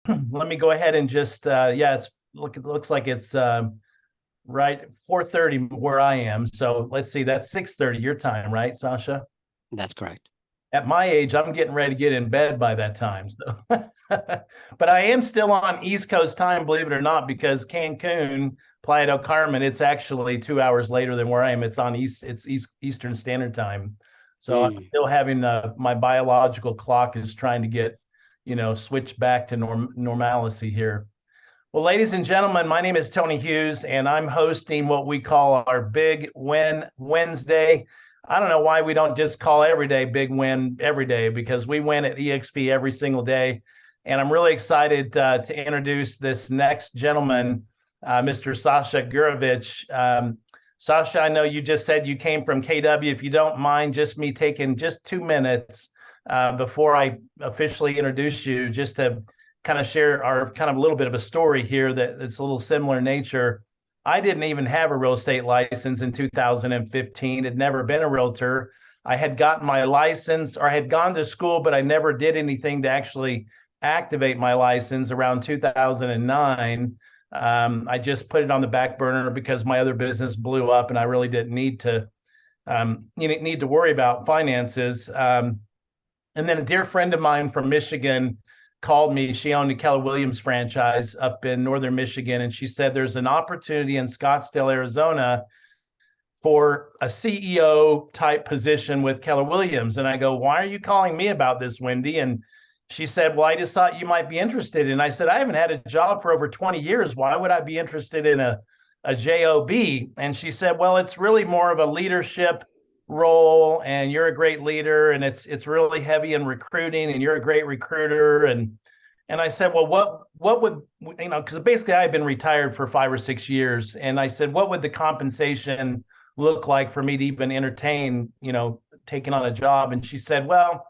Let me go ahead and just it looks like it's right 4:30 where I am. So let's see, that's 6:30 your time, right, Sasha? That's correct. At my age, I'm getting ready to get in bed by that time. So but I am still on East Coast time, believe it or not, because Cancun, Playa del Carmen, it's actually 2 hours later than where I am. It's Eastern Standard Time. So I'm Mm. still having my biological clock is trying to get, switch back to normalcy here. Well, ladies and gentlemen, my name is Tony Hughes, and I'm hosting what we call our Big Win Wednesday. I don't know why we don't just call every day Big Win every day, because we win at eXp every single day. And I'm really excited to introduce this next gentleman, Mr. Sasha Gurevich. Sasha, I know you just said you came from KW. If you don't mind just me taking just 2 minutes before I officially introduce you, just to kind of share our kind of a little bit of a story here that's a little similar nature. I didn't even have a real estate license in 2015. Had never been a realtor. I had gotten my license, or I had gone to school, but I never did anything to actually activate my license around 2009. I just put it on the back burner because my other business blew up and I really didn't need to worry about finances. And then a dear friend of mine from Michigan called me. She owned a Keller Williams franchise up in northern Michigan, and she said there's an opportunity in Scottsdale, Arizona for a CEO type position with Keller Williams. And I go, why are you calling me about this, Wendy? And she said, well, I just thought you might be interested. And I said, I haven't had a job for over 20 years. Why would I be interested in a job? And she said, well, it's really more of a leadership role, and you're a great leader, and it's really heavy in recruiting, and you're a great recruiter. And I said, well, what would, because basically I had been retired for 5 or 6 years. And I said, what would the compensation look like for me to even entertain, taking on a job? And she said, well,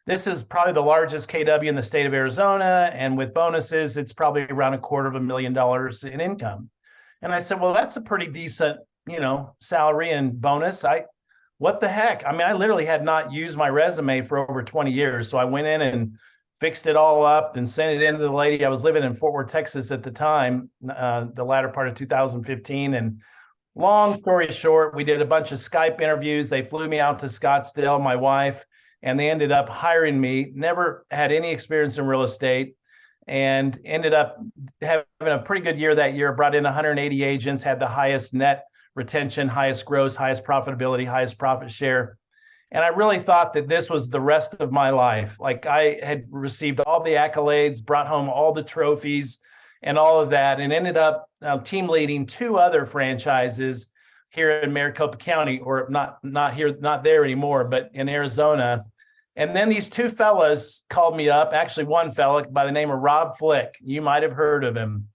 this is probably the largest KW in the state of Arizona. And with bonuses, it's probably around $250,000 in income. And I said, well, that's a pretty decent, salary and bonus. What the heck? I mean, I literally had not used my resume for over 20 years. So I went in and fixed it all up and sent it in to the lady. I was living in Fort Worth, Texas at the time, the latter part of 2015. And long story short, we did a bunch of Skype interviews. They flew me out to Scottsdale, my wife, and they ended up hiring me. Never had any experience in real estate, and ended up having a pretty good year that year. Brought in 180 agents, had the highest net retention, highest gross, highest profitability, highest profit share. And I really thought that this was the rest of my life. Like, I had received all the accolades, brought home all the trophies and all of that, and ended up team leading 2 other franchises here in Maricopa County, or not here, not there anymore, but in Arizona. And then these 2 fellas called me up. Actually, one fella by the name of Rob Flick. You might have heard of him.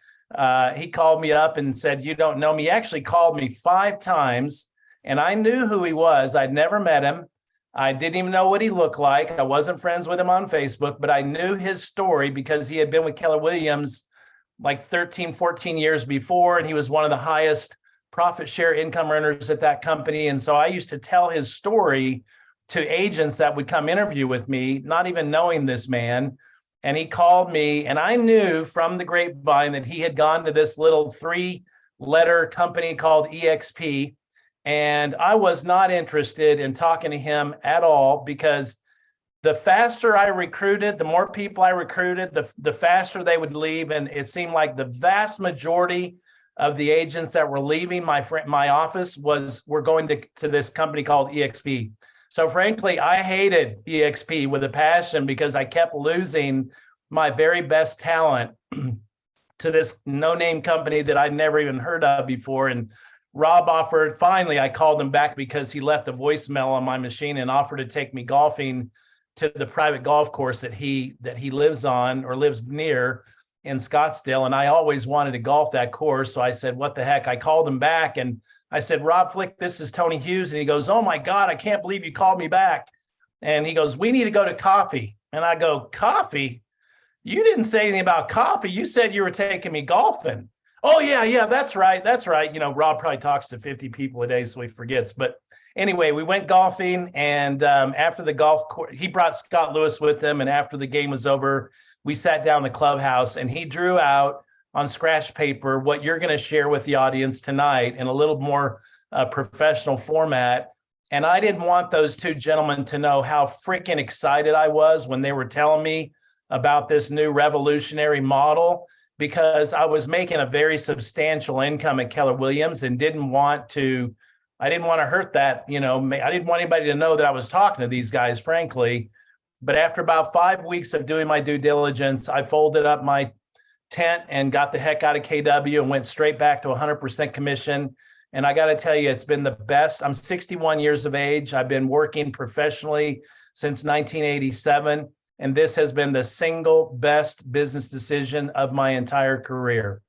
He called me up and said, you don't know me. He actually called me 5 times, and I knew who he was. I'd never met him. I didn't even know what he looked like. I wasn't friends with him on Facebook, but I knew his story because he had been with Keller Williams like 13, 14 years before, and he was one of the highest profit share income earners at that company. And so I used to tell his story to agents that would come interview with me, not even knowing this man. And he called me, and I knew from the grapevine that he had gone to this little 3-letter company called eXp. And I was not interested in talking to him at all, because the faster I recruited, the more people I recruited, the faster they would leave. And it seemed like the vast majority of the agents that were leaving my office were going to this company called eXp. So frankly, I hated eXp with a passion, because I kept losing my very best talent to this no-name company that I'd never even heard of before. And Rob offered, finally, I called him back because he left a voicemail on my machine and offered to take me golfing to the private golf course that he lives on, or lives near, in Scottsdale. And I always wanted to golf that course. So I said, what the heck? I called him back and I said, Rob Flick, this is Tony Hughes. And he goes, oh my God, I can't believe you called me back. And he goes, we need to go to coffee. And I go, coffee? You didn't say anything about coffee. You said you were taking me golfing. Oh, yeah, that's right. That's right. Rob probably talks to 50 people a day, so he forgets. But anyway, we went golfing, and after the golf course, he brought Scott Lewis with him. And after the game was over, we sat down in the clubhouse and he drew out on scratch paper what you're going to share with the audience tonight in a little more professional format. And I didn't want those two gentlemen to know how freaking excited I was when they were telling me about this new revolutionary model, because I was making a very substantial income at Keller Williams and I didn't want to hurt that, I didn't want anybody to know that I was talking to these guys, frankly. But after about 5 weeks of doing my due diligence, I folded up my tent and got the heck out of KW and went straight back to 100% commission. And I got to tell you, it's been the best. I'm 61 years of age. I've been working professionally since 1987. And this has been the single best business decision of my entire career.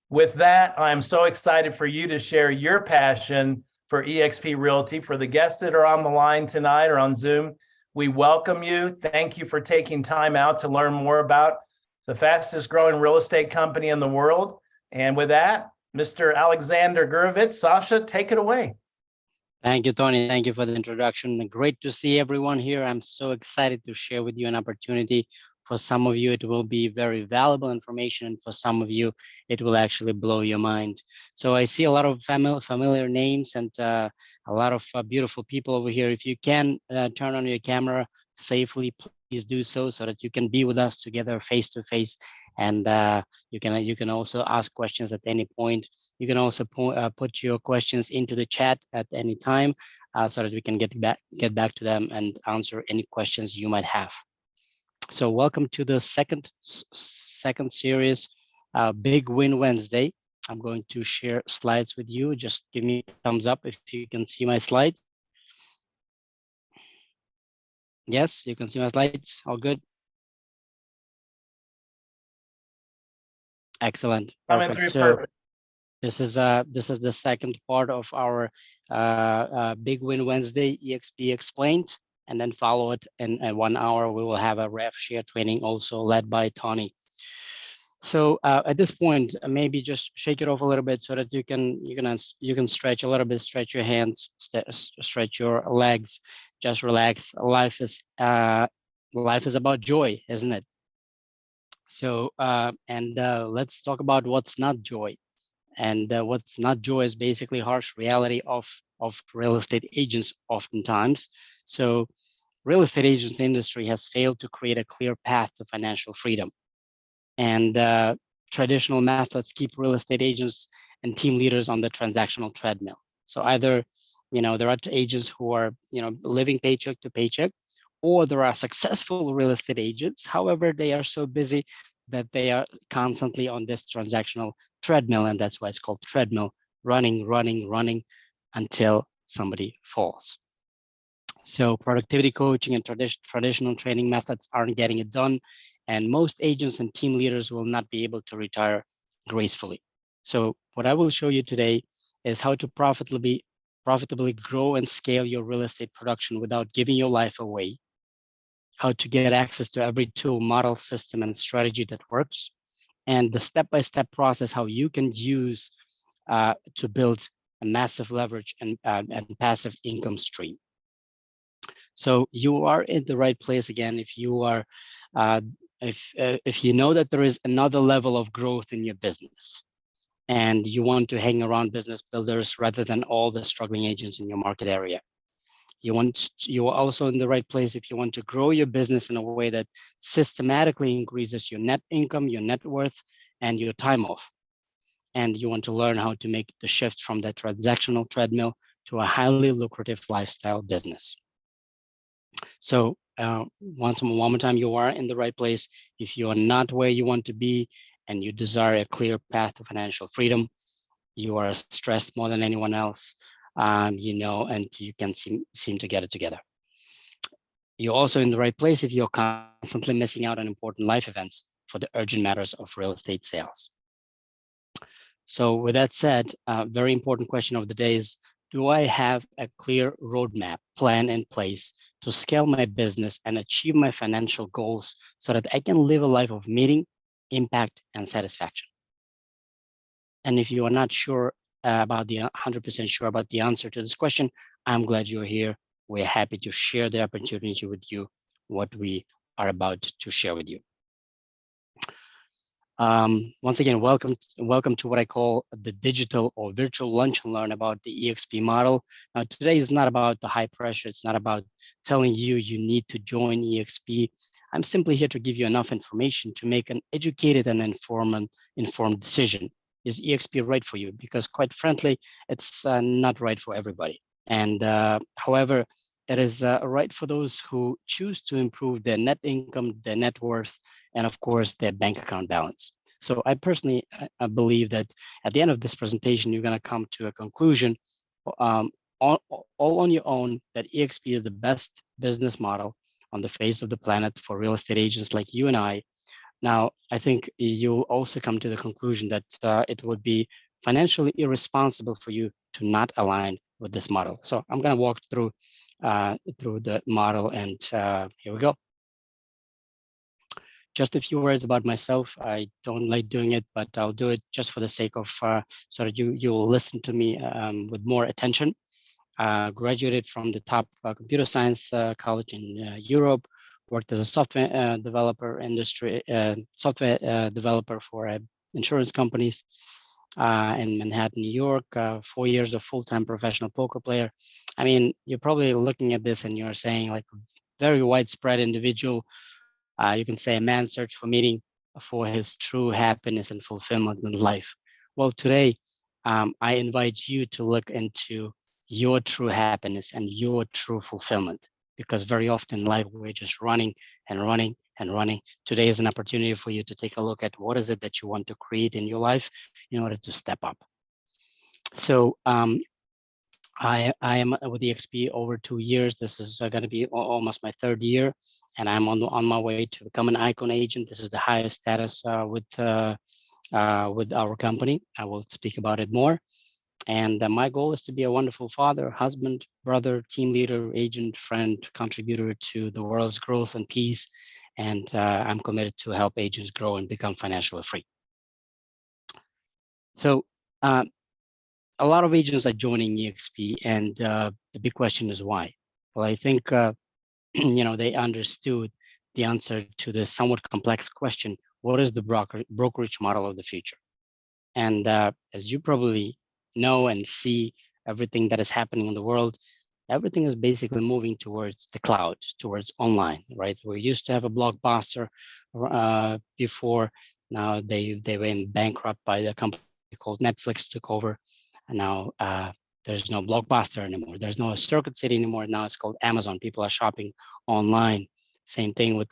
With that, I'm so excited for you to share your passion for eXp Realty. For the guests that are on the line tonight or on Zoom, we welcome you. Thank you for taking time out to learn more about the fastest growing real estate company in the world. And with that, Mr. Alexander Gurevich, Sasha, take it away. Thank you, Tony. Thank you for the introduction. Great to see everyone here. I'm so excited to share with you an opportunity. For some of you, it will be very valuable information, and for some of you, it will actually blow your mind. So I see a lot of familiar names and a lot of beautiful people over here. If you can turn on your camera safely, please do so that you can be with us together face to face. And you can also ask questions at any point. You can also put your questions into the chat at any time so that we can get back to them and answer any questions you might have. So welcome to the second series, Big Win Wednesday. I'm going to share slides with you. Just give me a thumbs up if you can see my slides. Yes, you can see my slides. All good. Excellent. Perfect. So this is the second part of our Big Win Wednesday eXp Explained, and then follow it in 1 hour. We will have a rev share training also led by Tony. So at this point, maybe just shake it off a little bit so that you can stretch a little bit, stretch your hands, stretch your legs, just relax. Life is about joy, isn't it? So let's talk about what's not joy. And what's not joy is basically harsh reality of real estate agents oftentimes. So real estate agents industry has failed to create a clear path to financial freedom. And traditional methods keep real estate agents and team leaders on the transactional treadmill. So either, there are agents who are, living paycheck to paycheck, or there are successful real estate agents. However, they are so busy that they are constantly on this transactional treadmill, and that's why it's called treadmill, running until somebody falls. So productivity coaching and traditional training methods aren't getting it done, and most agents and team leaders will not be able to retire gracefully. So what I will show you today is how to profitably grow and scale your real estate production without giving your life away, how to get access to every tool, model, system, and strategy that works, and the step-by-step process how you can use to build a massive leverage and passive income stream. So you are in the right place again if you are, if you know that there is another level of growth in your business, and you want to hang around business builders rather than all the struggling agents in your market area. You are also in the right place if you want to grow your business in a way that systematically increases your net income, your net worth, and your time off. And you want to learn how to make the shift from the transactional treadmill to a highly lucrative lifestyle business. So one more time, you are in the right place. If you are not where you want to be and you desire a clear path to financial freedom, you are stressed more than anyone else, and you can seem to get it together. You're also in the right place if you're constantly missing out on important life events for the urgent matters of real estate sales. So with that said, a very important question of the day is, do I have a clear roadmap plan in place to scale my business and achieve my financial goals so that I can live a life of meaning, impact, and satisfaction? And if you are not sure about 100% sure about the answer to this question, I'm glad you're here. We're happy to share the opportunity with you, what we are about to share with you. Once again, welcome to what I call the digital or virtual lunch and learn about the eXp model. Now, today is not about the high pressure. It's not about telling you you need to join eXp. I'm simply here to give you enough information to make an educated and informed decision. Is eXp right for you? Because quite frankly, it's not right for everybody. And however, it is right for those who choose to improve their net income, their net worth, and of course, their bank account balance. So I personally I believe that at the end of this presentation, you're going to come to a conclusion um, all on your own that eXp is the best business model on the face of the planet for real estate agents like you and I. Now, I think you'll also come to the conclusion that it would be financially irresponsible for you to not align with this model. So I'm going to walk through the model, and here we go. Just a few words about myself. I don't like doing it, but I'll do it just for the sake of so that you'll listen to me with more attention. Graduated from the top computer science college in Europe. Worked as a software developer for insurance companies in Manhattan, New York. 4 years of full-time professional poker player. I mean, you're probably looking at this and you're saying like very widespread individual. You can say a man search for meaning for his true happiness and fulfillment in life. Well, today, I invite you to look into your true happiness and your true fulfillment, because very often in life, we're just running and running and running. Today is an opportunity for you to take a look at what is it that you want to create in your life in order to step up. So I am with eXp over 2 years. This is going to be almost my third year, and I'm on my way to become an icon agent. This is the highest status with our company. I will speak about it more. And my goal is to be a wonderful father, husband, brother, team leader, agent, friend, contributor to the world's growth and peace. And I'm committed to help agents grow and become financially free. So a lot of agents are joining eXp, and the big question is why? Well, I think they understood the answer to the somewhat complex question: what is the brokerage model of the future? And as you probably know and see, everything that is happening in the world, everything is basically moving towards the cloud, towards online, right? We used to have a blockbuster before. Now they went bankrupt by the company called Netflix took over, and now there's no Blockbuster anymore. There's no Circuit City anymore. Now it's called Amazon. People are shopping online. Same thing with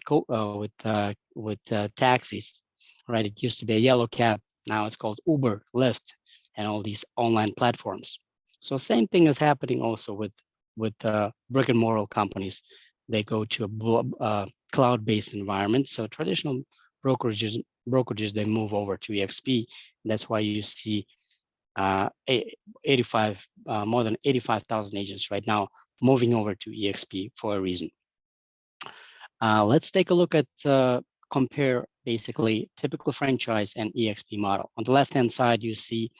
taxis, right? It used to be a yellow cab. Now it's called Uber, Lyft, and all these online platforms. So same thing is happening also with brick and mortar companies. They go to a cloud-based environment. So traditional brokerages they move over to eXp. That's why you see 85 more than 85,000 agents right now moving over to eXp for a reason. Let's take a look at compare basically typical franchise and eXp model. On the left hand side, you see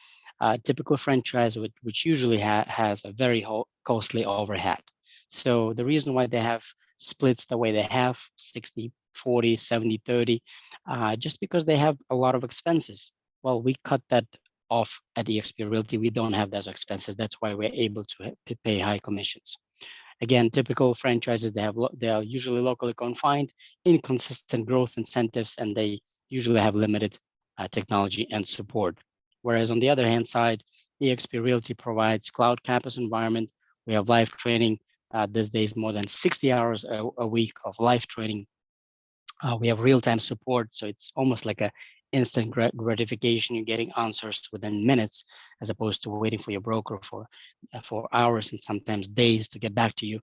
typical franchise which usually has a very costly overhead. So the reason why they have splits the way they have 60 40 70 30 just because they have a lot of expenses. Well, we cut that off at eXp Realty. We don't have those expenses. That's why we're able to pay high commissions. Again, typical franchises, they are usually locally confined, inconsistent growth incentives, and they usually have limited technology and support. Whereas on the other hand side, eXp Realty provides cloud campus environment. We have live training. These days, more than 60 hours a week of live training. We have real-time support, so it's almost like a instant gratification. You're getting answers within minutes, as opposed to waiting for your broker for hours and sometimes days to get back to you.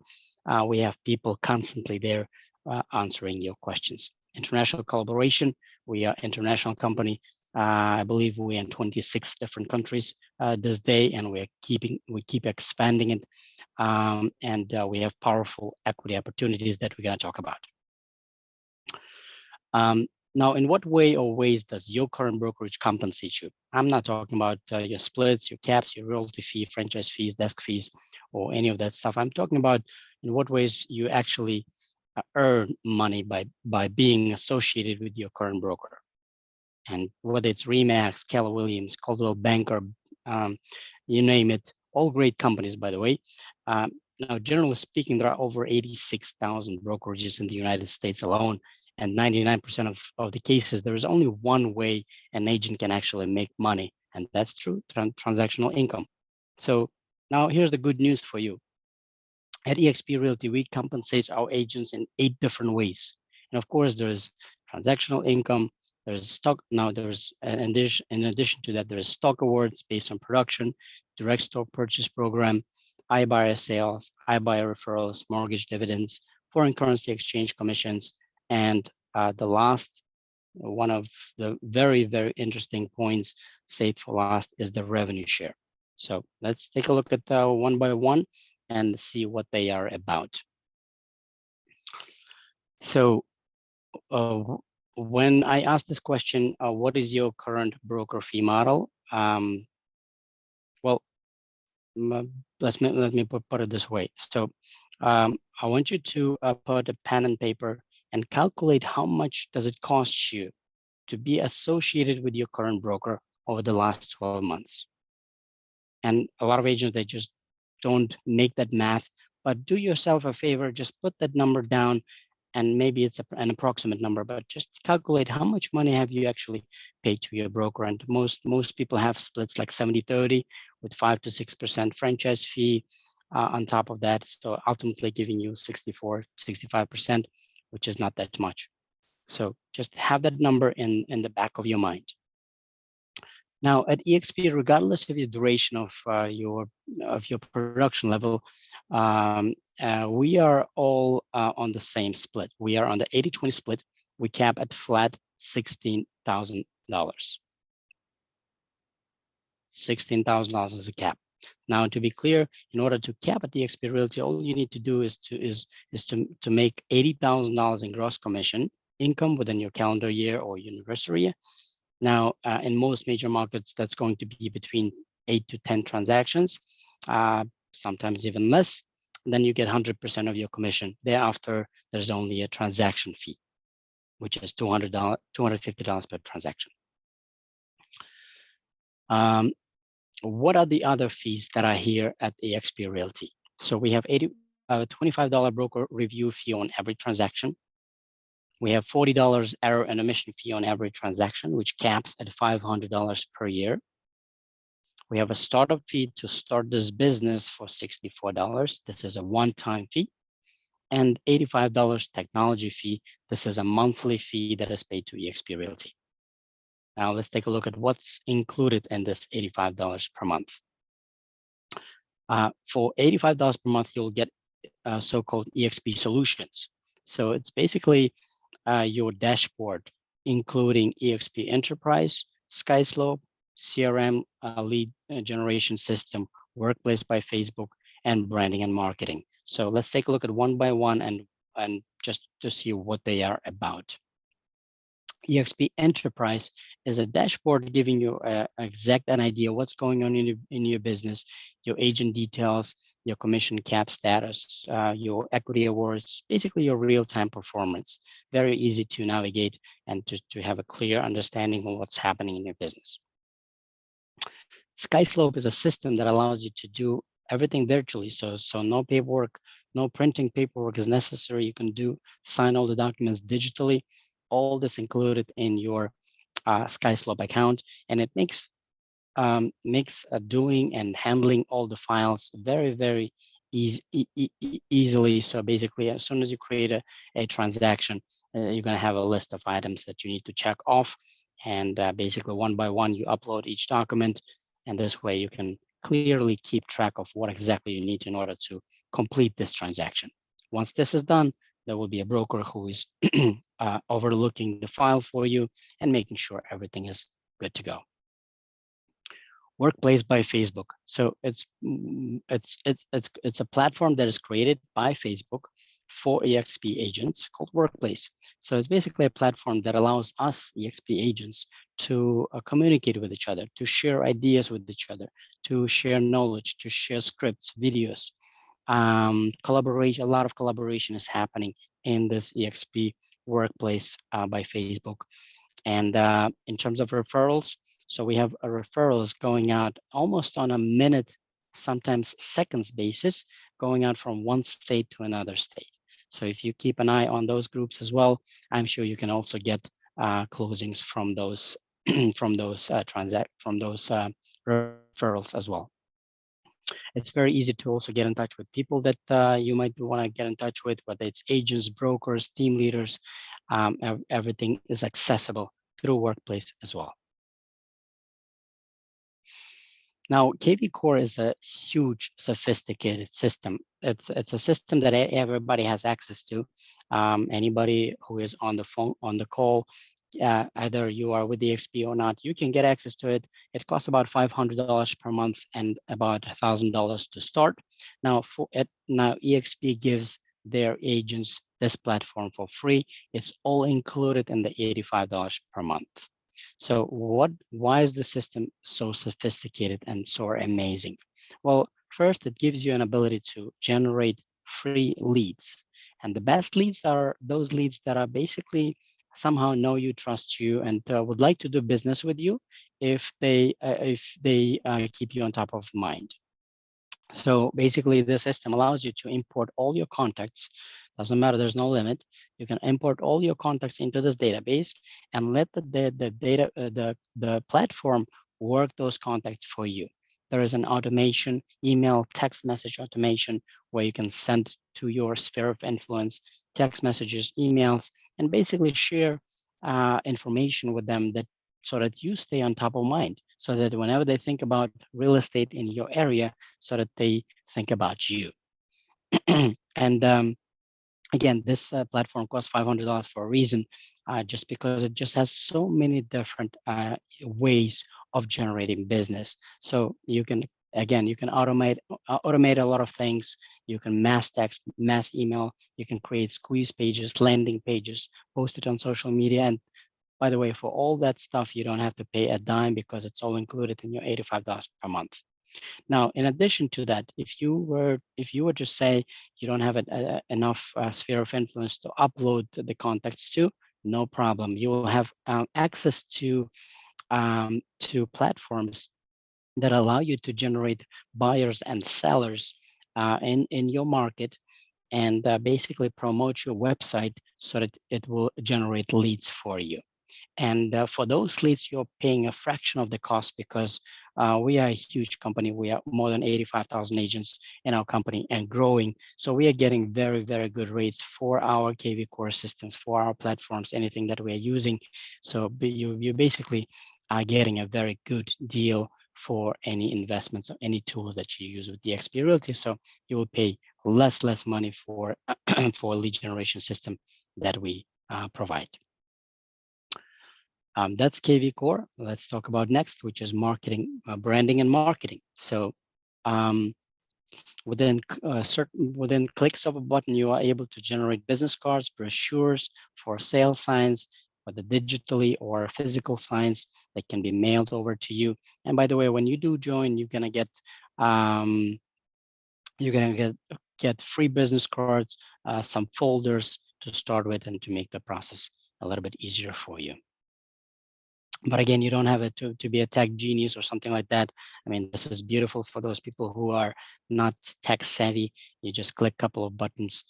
We have people constantly there answering your questions. International collaboration. We are international company. I believe we're in 26 different countries this day, and we keep expanding it. And we have powerful equity opportunities that we're going to talk about. Now, in what way or ways does your current brokerage compensate you? I'm not talking about your splits, your caps, your royalty fee, franchise fees, desk fees, or any of that stuff. I'm talking about in what ways you actually earn money by being associated with your current broker. And whether it's Remax, Keller Williams, Coldwell Banker, you name it, all great companies, by the way. Now, generally speaking, there are over 86,000 brokerages in the United States alone, and 99% of the cases, there is only one way an agent can actually make money, and that's through transactional income. So now here's the good news for you. At eXp Realty, we compensate our agents in 8 different ways. And of course, there's transactional income, there's stock. Now there's, in addition to that, there's stock awards based on production, direct stock purchase program, iBuyer sales, iBuyer referrals, mortgage dividends, foreign currency exchange commissions, and the last, one of the very, very interesting points, saved for last, is the revenue share. So let's take a look at one by one and see what they are about. So when I asked this question, what is your current broker fee model? Well, let me put it this way. So I want you to put a pen and paper and calculate how much does it cost you to be associated with your current broker over the last 12 months. And a lot of agents, they just don't make that math, but do yourself a favor, just put that number down, and maybe it's an approximate number, but just calculate how much money have you actually paid to your broker. And most people have splits like 70-30 with 5 to 6% franchise fee on top of that. So ultimately giving you 64-65%, which is not that much. So just have that number in the back of your mind. Now at eXp, regardless of the duration of your production level, we are all on the same split. We are on the 80-20 split. We cap at flat $16,000. $16,000 is a cap. Now, to be clear, in order to cap at eXp Realty, all you need to do is to make $80,000 in gross commission income within your calendar year or anniversary year. Now, in most major markets, that's going to be between 8 to 10 transactions, sometimes even less. And then you get 100% of your commission. Thereafter, there's only a transaction fee, which is $250 per transaction. What are the other fees that are here at eXp Realty? So we have $25 broker review fee on every transaction. We have $40 error and omission fee on every transaction, which caps at $500 per year. We have a startup fee to start this business for $64. This is a one-time fee. And $85 technology fee. This is a monthly fee that is paid to eXp Realty. Now let's take a look at what's included in this $85 per month. For $85 per month, you'll get so-called eXp solutions. So it's basically your dashboard, including eXp Enterprise, SkySlope, CRM, lead generation system, Workplace by Facebook, and branding and marketing. So let's take a look at one by one and just to see what they are about. eXp Enterprise is a dashboard giving you an idea what's going on in your business, your agent details, your commission cap status, your equity awards, basically your real-time performance. Very easy to navigate and to have a clear understanding of what's happening in your business. SkySlope is a system that allows you to do everything virtually. So no paperwork, no printing paperwork is necessary. You can sign all the documents digitally. All this included in your SkySlope account, and it makes doing and handling all the files very, very easily. So basically, as soon as you create a transaction, you're going to have a list of items that you need to check off, and basically one by one, you upload each document, and this way you can clearly keep track of what exactly you need in order to complete this transaction. Once this is done, there will be a broker who is overlooking the file for you and making sure everything is good to go. Workplace by Facebook. So it's a platform that is created by Facebook for eXp agents called Workplace. So it's basically a platform that allows us eXp agents to communicate with each other, to share ideas with each other, to share knowledge, to share scripts, videos. Collaboration, a lot of collaboration is happening in this eXp Workplace by Facebook. And in terms of referrals, so we have referrals going out almost on a minute, sometimes seconds basis, going out from one state to another state. So if you keep an eye on those groups as well, I'm sure you can also get closings from those referrals as well. It's very easy to also get in touch with people that you might want to get in touch with, whether it's agents, brokers, team leaders. Everything is accessible through Workplace as well. Now, KV Core is a huge, sophisticated system. It's a system that everybody has access to. Anybody who is on the phone, on the call, either you are with the eXp or not, you can get access to it. It costs about $500 per month and about $1,000 to start. Now, eXp gives their agents this platform for free. It's all included in the $85 per month. So why is the system so sophisticated and so amazing? Well, first, it gives you an ability to generate free leads. And the best leads are those leads that are basically somehow know you, trust you, and would like to do business with you if they keep you on top of mind. So basically, the system allows you to import all your contacts. Doesn't matter, there's no limit. You can import all your contacts into this database and let the platform work those contacts for you. There is an automation, email, text message automation, where you can send to your sphere of influence text messages, emails, and basically share information with them so that you stay on top of mind, so that whenever they think about real estate in your area, so that they think about you. And again, this platform costs $500 for a reason, just because it just has so many different ways of generating business. So you can automate a lot of things. You can mass text, mass email. You can create squeeze pages, landing pages, post it on social media. And by the way, for all that stuff, you don't have to pay a dime because it's all included in your $85 per month. Now, in addition to that, if you were to say you don't have enough sphere of influence to upload the contacts to, no problem. You will have access to platforms that allow you to generate buyers and sellers in your market, and basically promote your website so that it will generate leads for you. And for those leads, you're paying a fraction of the cost, because we are a huge company. We are more than 85,000 agents in our company and growing. So we are getting very, very good rates for our KV Core systems, for our platforms, anything that we are using. So you basically are getting a very good deal for any investments or any tools that you use with the eXp Realty. So you will pay less money for for a lead generation system that we provide. That's KV Core. Let's talk about next, which is marketing, branding and marketing. So within clicks of a button, you are able to generate business cards, brochures, for sale signs, whether digitally or physical signs that can be mailed over to you. And by the way, when you do join, you're gonna get free business cards, some folders to start with, and to make the process a little bit easier for you. But again, you don't have it to be a tech genius or something like that. I mean, this is beautiful for those people who are not tech savvy. You just click a couple of buttons.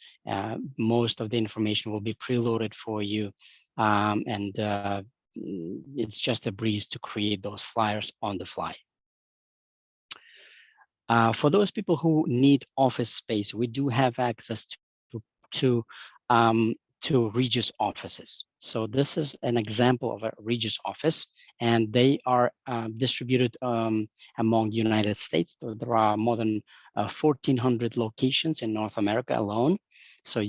Most of the information will be preloaded for you. And it's just a breeze to create those flyers on the fly. For those people who need office space, we do have access to Regus offices. So this is an example of a Regus office, and they are distributed among the United States. There are more than 1,400 locations in North America alone. So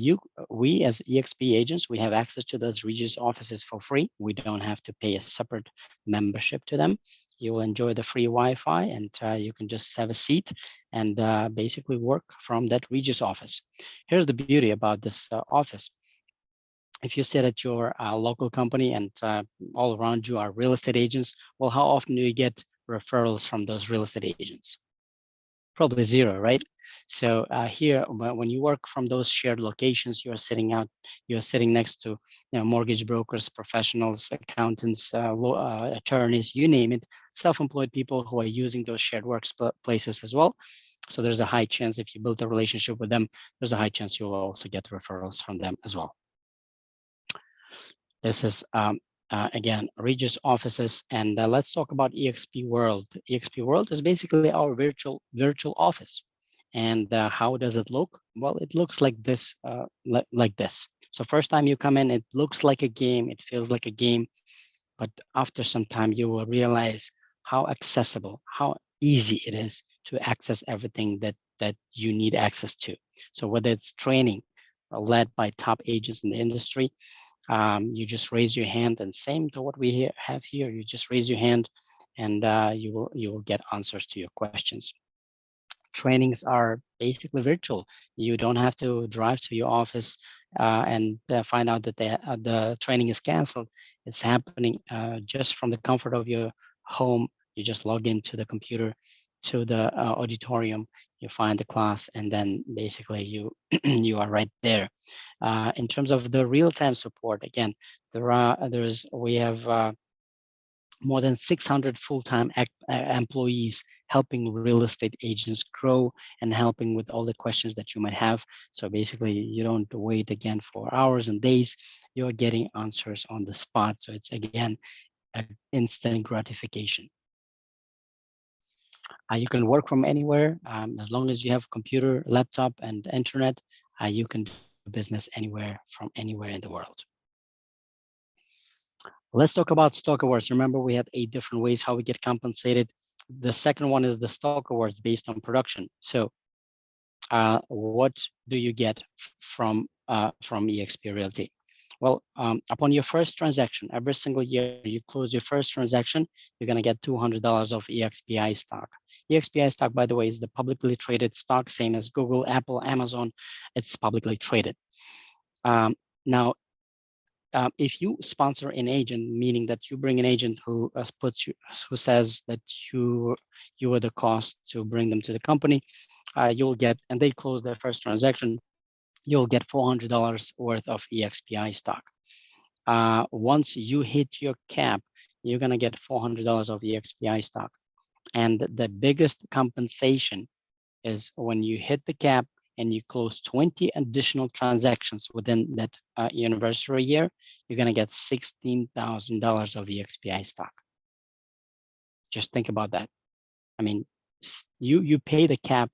we as eXp agents, we have access to those Regus offices for free. We don't have to pay a separate membership to them. You will enjoy the free Wi-Fi, and you can just have a seat and basically work from that Regus office. Here's the beauty about this office. If you sit at your local company and all around you are real estate agents, well, how often do you get referrals from those real estate agents? Probably zero, right? So here, when you work from those shared locations, you're sitting next to, mortgage brokers, professionals, accountants, attorneys, you name it, self-employed people who are using those shared workplaces as well. So there's a high chance, if you build a relationship with them, there's a high chance you'll also get referrals from them as well. This is again, Regis offices, and let's talk about eXp World. eXp World is basically our virtual office. And how does it look? Well, it looks like this, like this. So first time you come in, it looks like a game, it feels like a game, but after some time you will realize how accessible, how easy it is to access everything that you need access to. So whether it's training led by top agents in the industry, you just raise your hand, and same to what we have here, you just raise your hand and you will get answers to your questions. Trainings are basically virtual. You don't have to drive to your office and find out that the training is canceled. It's happening just from the comfort of your home. You just log into the computer, to the auditorium, you find the class, and then basically you you are right there. In terms of the real-time support, again, we have more than 600 full-time employees helping real estate agents grow and helping with all the questions that you might have. So basically, you don't wait again for hours and days. You're getting answers on the spot. So it's, again, an instant gratification. You can work from anywhere. As long as you have computer, laptop, and internet, you can do business anywhere from anywhere in the world. Let's talk about stock awards. Remember, we had 8 different ways how we get compensated. The second one is the stock awards based on production. So what do you get from eXp Realty? Well, upon your first transaction, every single year you close your first transaction, you're going to get $200 of EXPI stock. EXPI stock, by the way, is the publicly traded stock, same as Google, Apple, Amazon. It's publicly traded. Now, if you sponsor an agent, meaning that you bring an agent who says that you are the cost to bring them to the company, you'll get, and they close their first transaction, you'll get $400 worth of EXPI stock. Once you hit your cap, you're gonna get $400 of EXPI stock. And the biggest compensation is when you hit the cap and you close 20 additional transactions within that anniversary year, you're gonna get $16,000 of EXPI stock. Just think about that. I mean, you pay the cap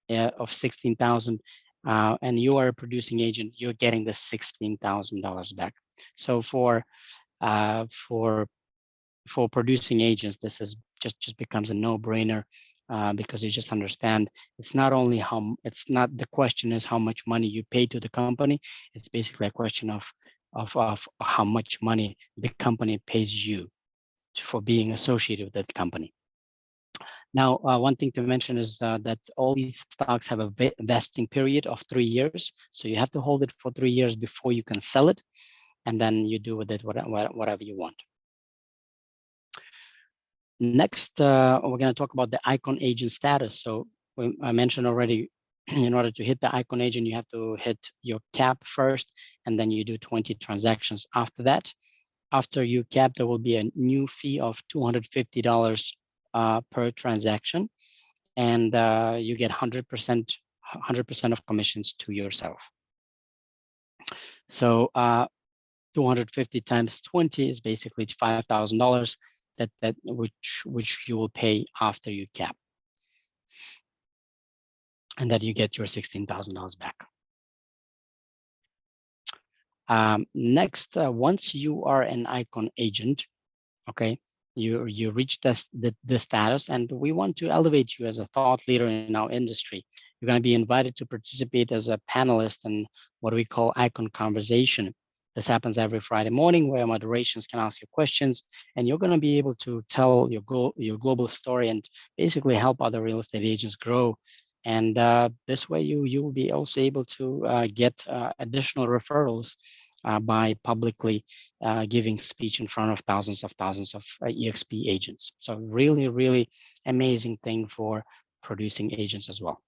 of 16,000, and you are a producing agent, you're getting the $16,000 back. So for producing agents, this is just becomes a no-brainer, because you just understand it's not only the question is how much money you pay to the company. It's basically a question of how much money the company pays you for being associated with that company. Now, one thing to mention is that all these stocks have a vesting period of 3 years. So you have to hold it for 3 years before you can sell it, and then you do with it whatever you want. Next, we're going to talk about the icon agent status. So I mentioned already, in order to hit the icon agent, you have to hit your cap first, and then you do 20 transactions after that. After you cap, there will be a new fee of $250 per transaction, and you get 100% of commissions to yourself. So 250 times 20 is basically $5,000 which you will pay after you cap, and that you get your $16,000 back. Next, once you are an icon agent, okay, you reach the status, and we want to elevate you as a thought leader in our industry. You're going to be invited to participate as a panelist in what we call icon conversation. This happens every Friday morning, where moderations can ask you questions, and you're going to be able to tell your global story and basically help other real estate agents grow. And this way, you will be also able to get additional referrals by publicly giving speech in front of thousands of EXP agents. So really, really amazing thing for producing agents as well.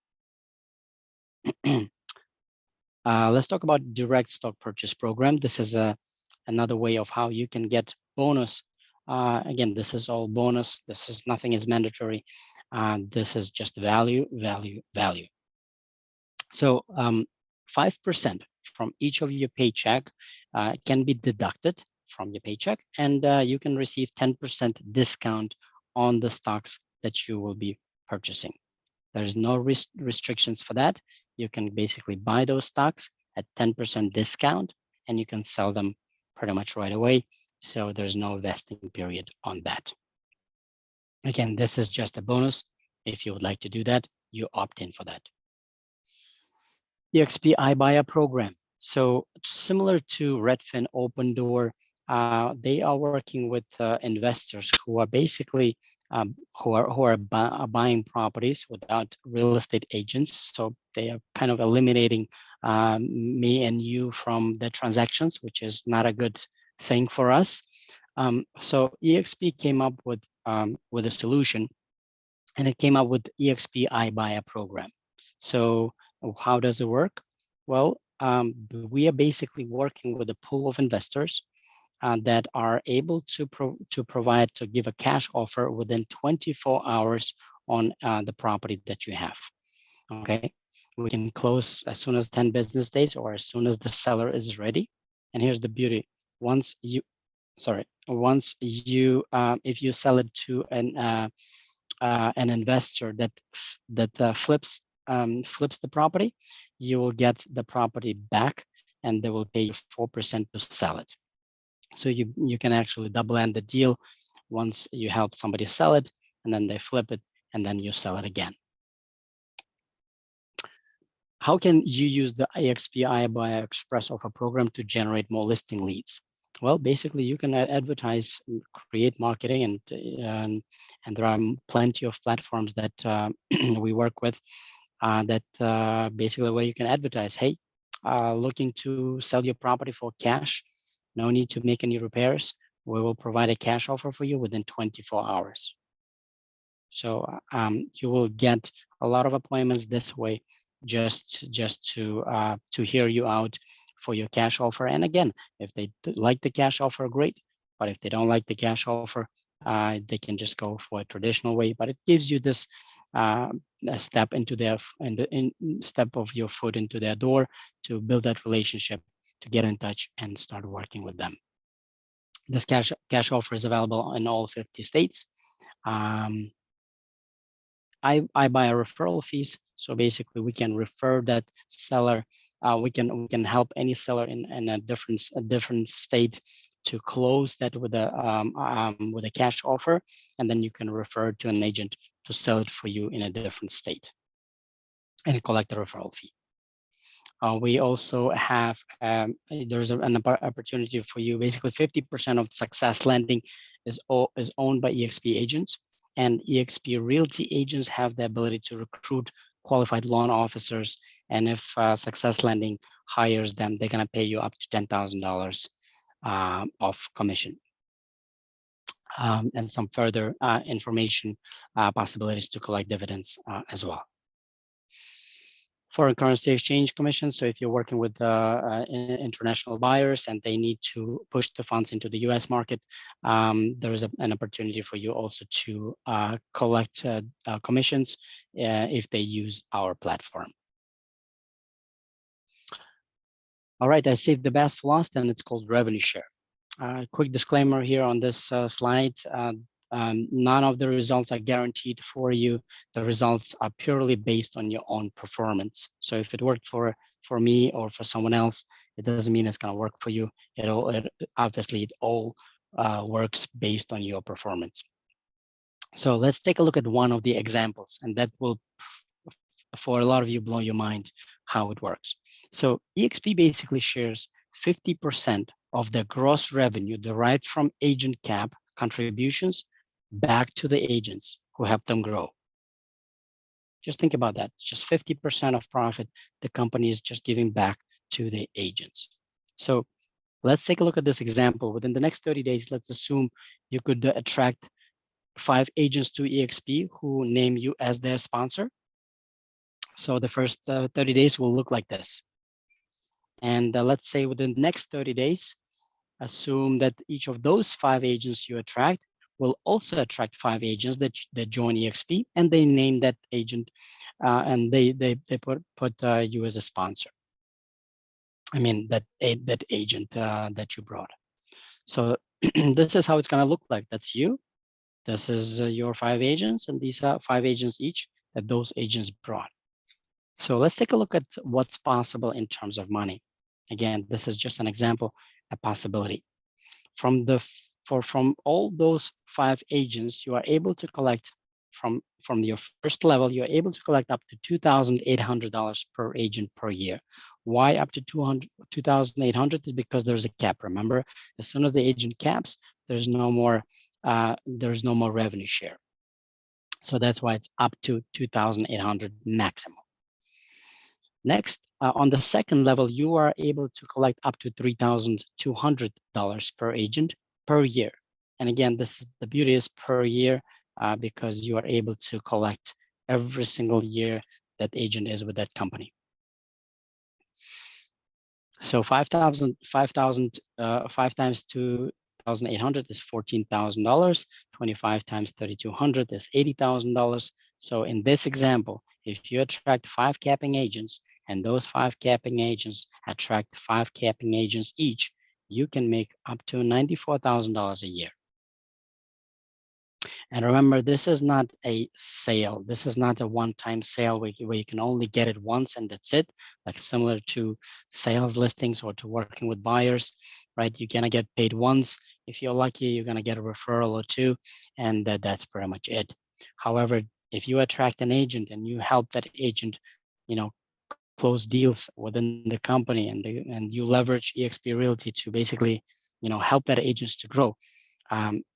Let's talk about direct stock purchase program. This is another way of how you can get bonus. Again, this is all bonus. This is nothing is mandatory. This is just value, value, value. So 5% from each of your paycheck can be deducted from your paycheck, and you can receive 10% discount on the stocks that you will be purchasing. There's no restrictions for that. You can basically buy those stocks at 10% discount, and you can sell them pretty much right away. So there's no vesting period on that. Again, this is just a bonus. If you would like to do that, you opt in for that. eXp iBuyer program. So similar to Redfin Open Door, they are working with investors who are basically who are buying properties without real estate agents. So they are kind of eliminating me and you from the transactions, which is not a good thing for us. So eXp came up with a solution, and it came up with eXp iBuyer program. So how does it work? Well, we are basically working with a pool of investors that are able to give a cash offer within 24 hours on the property that you have. Okay, we can close as soon as 10 business days or as soon as the seller is ready. And here's the beauty: once you if you sell it to an investor that flips the property, you will get the property back, and they will pay you 4% to sell it. So you can actually double end the deal once you help somebody sell it, and then they flip it, and then you sell it again. How can you use the eXp iBuyer Express offer program to generate more listing leads? Well, basically, you can advertise, create marketing, and there are plenty of platforms that we work with that basically where you can advertise, hey, looking to sell your property for cash, no need to make any repairs. We will provide a cash offer for you within 24 hours. So you will get a lot of appointments this way, just to hear you out for your cash offer. And again, if they like the cash offer, great. But if they don't like the cash offer, they can just go for a traditional way. But it gives you this a step into their step of your foot into their door to build that relationship, to get in touch and start working with them. This cash offer is available in all 50 states. I buy a referral fees. So basically, we can refer that seller. We can help any seller in a different state to close that with a cash offer, and then you can refer to an agent to sell it for you in a different state and collect a referral fee. We also have there's an opportunity for you. Basically, 50% of success lending is owned by eXp agents. And eXp Realty agents have the ability to recruit qualified loan officers. And if Success Lending hires them, they're going to pay you up to $10,000 of commission. And some further information possibilities to collect dividends as well. Foreign currency exchange commission. So if you're working with international buyers and they need to push the funds into the US market, there is an opportunity for you also to collect commissions if they use our platform. All right, I saved the best for last, and it's called revenue share. Quick disclaimer here on this slide. None of the results are guaranteed for you. The results are purely based on your own performance. So if it worked for me or for someone else, it doesn't mean it's going to work for you. Obviously it all works based on your performance. So let's take a look at one of the examples, and that will, for a lot of you, blow your mind how it works. So eXp basically shares 50% of the gross revenue derived from agent cap contributions back to the agents who help them grow. Just think about that. Just 50% of profit the company is just giving back to the agents. So let's take a look at this example. Within the next 30 days, let's assume you could attract 5 agents to eXp who name you as their sponsor. So the first 30 days will look like this. And let's say within the next 30 days, assume that each of those 5 agents you attract will also attract 5 agents that join eXp, and they name that agent and they put you as a sponsor. I mean that agent that you brought. So this is how it's going to look like. That's you. This is your 5 agents, and these are 5 agents each that those agents brought. So let's take a look at what's possible in terms of money. Again, this is just an example, a possibility. From all those 5 agents, you are able to collect from your first level, you're able to collect up to $2,800 per agent per year. Why up to 2,800 is because there's a cap. Remember, as soon as the agent caps, there's no more revenue share. So that's why it's up to 2,800 maximum. Next, on the second level, you are able to collect up to $3,200 per agent per year. And again, this is the beauty is per year because you are able to collect every single year that agent is with that company. So 5 times 2,800 is $14,000. 25 times 3,200 is $80,000. So in this example, if you attract 5 capping agents and those 5 capping agents attract 5 capping agents each, you can make up to $94,000 a year. And remember, this is not a sale. This is not a one-time sale where you can only get it once and that's it, like similar to sales listings or to working with buyers, right? You're gonna get paid once. If you're lucky, you're gonna get a referral or two, and that's pretty much it. However, if you attract an agent and you help that agent, close deals within the company and you leverage eXp Realty to basically, help that agents to grow,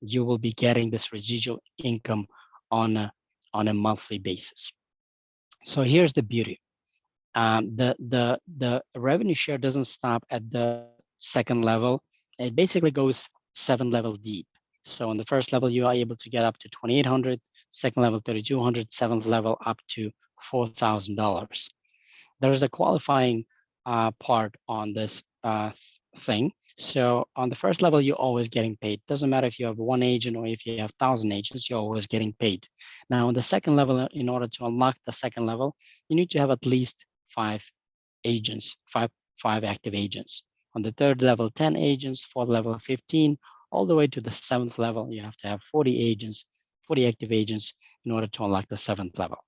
you will be getting this residual income on a monthly basis. So here's the beauty. The revenue share doesn't stop at the second level. It basically goes 7 level deep. So on the first level, you are able to get up to 2,800, second level 3,200, seventh level up to $4,000. There's a qualifying part on this thing. So on the first level, you're always getting paid. Doesn't matter if you have 1 agent or if you have 1,000 agents, you're always getting paid. Now on the second level, in order to unlock the second level, you need to have at least 5 agents, five active agents. On the third level, 10 agents, fourth level, 15, all the way to the 7th level, you have to have 40 agents, 40 active agents in order to unlock the 7th level.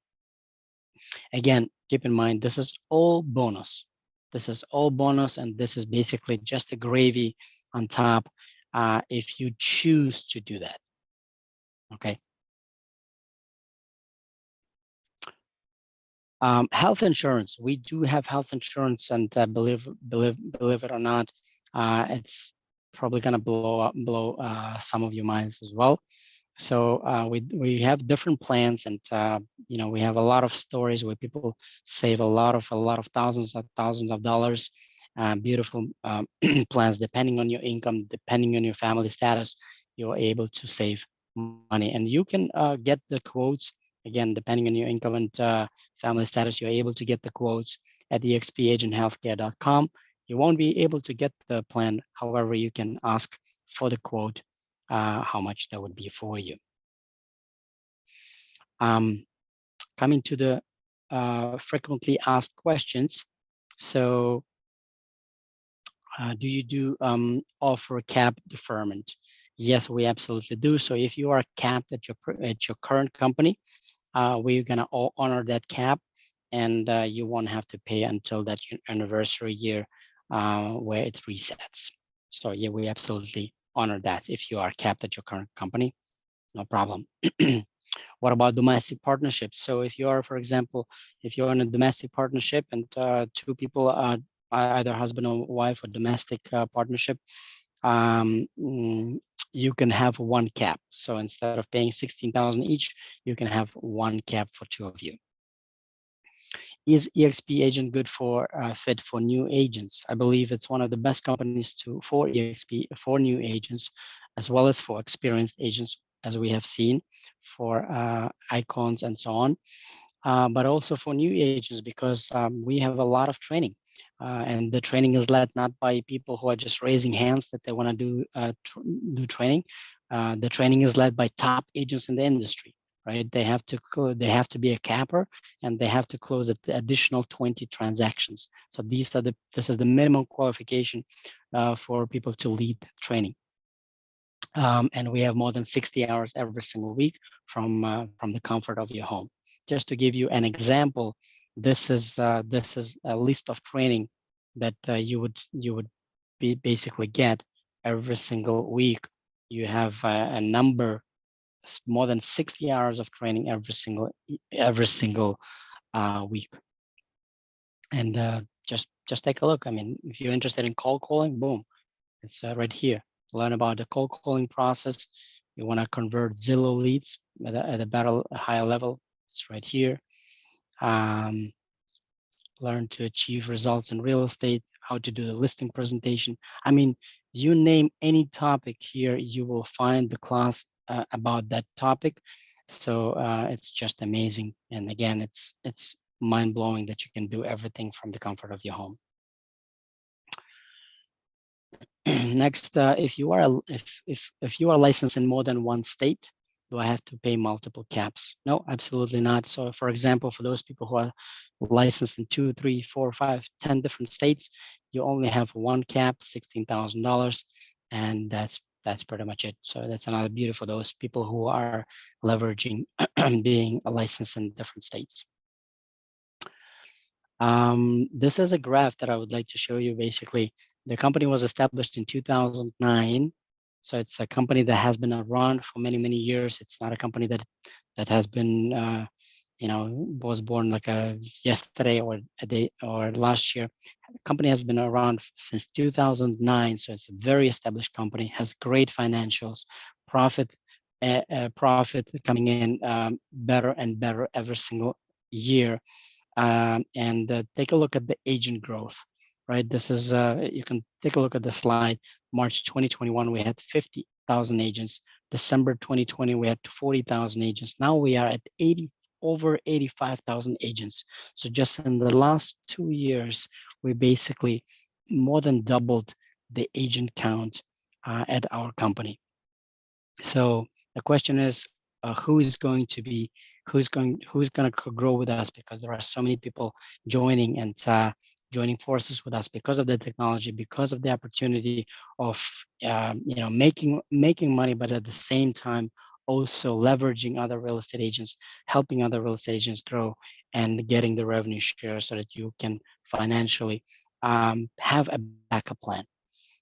Again, keep in mind, this is all bonus. This is all bonus, and this is basically just a gravy on top if you choose to do that. Okay. Health insurance. We do have health insurance, and believe it or not, it's probably gonna blow some of your minds as well. So we have different plans, and we have a lot of stories where people save a lot of thousands of dollars. Beautiful plans, depending on your income, depending on your family status, you're able to save money, and you can get the quotes. Again, depending on your income and family status, you're able to get the quotes at expagenthealthcare.com. You won't be able to get the plan. However, you can ask for the quote, how much that would be for you. Coming to the frequently asked questions. So do you do offer cap deferment? Yes, we absolutely do. So if you are capped at your current company, we're gonna honor that cap, and you won't have to pay until that anniversary year where it resets. So yeah, we absolutely honor that. If you are capped at your current company, no problem. What about domestic partnerships? So if you are, for example, if you're in a domestic partnership and 2 people are either husband or wife or domestic partnership, you can have 1 cap. So instead of paying 16,000 each, you can have 1 cap for 2 of you. Is eXp agent good for fit for new agents? I believe it's one of the best companies for eXp for new agents, as well as for experienced agents as we have seen, for icons and so on, but also for new agents, because we have a lot of training. And the training is led not by people who are just raising hands that they want to do training. The training is led by top agents in the industry, right? They have to be a capper, and they have to close at the additional 20 transactions. So this is the minimum qualification for people to lead training. And we have more than 60 hours every single week from the comfort of your home. Just to give you an example, this is a list of training that you would be basically get every single week. You have a number, more than 60 hours of training every single week. And just take a look. I mean, if you're interested in cold calling, boom, it's right here. Learn about the cold calling process. You want to convert Zillow leads at a higher level. It's right here. Learn to achieve results in real estate, how to do the listing presentation. I mean, you name any topic here, you will find the class about that topic. So it's just amazing. And again, it's mind blowing that you can do everything from the comfort of your home. Next, if you are licensed in more than one state, do I have to pay multiple caps? No, absolutely not. So, for example, for those people who are licensed in 2, 3, 4, 5, 10 different states, you only have one cap, $16,000, and that's pretty much it. So that's another beauty for those people who are leveraging being a license in different states. This is a graph that I would like to show you. Basically, the company was established in 2009. So it's a company that has been around for many, many years. It's not a company that has been, was born like yesterday or a day or last year. The company has been around since 2009. So it's a very established company, has great financials, profit coming in better and better every single year. And take a look at the agent growth, right? This is, you can take a look at the slide. March 2021, we had 50,000 agents. December 2020, we had 40,000 agents. Now we are at over 85,000 agents. So just in the last 2 years, we basically more than doubled the agent count at our company. So the question is, who's going to grow with us, because there are so many people joining and joining forces with us because of the technology, because of the opportunity of making money, but at the same time also leveraging other real estate agents, helping other real estate agents grow, and getting the revenue share so that you can financially have a backup plan.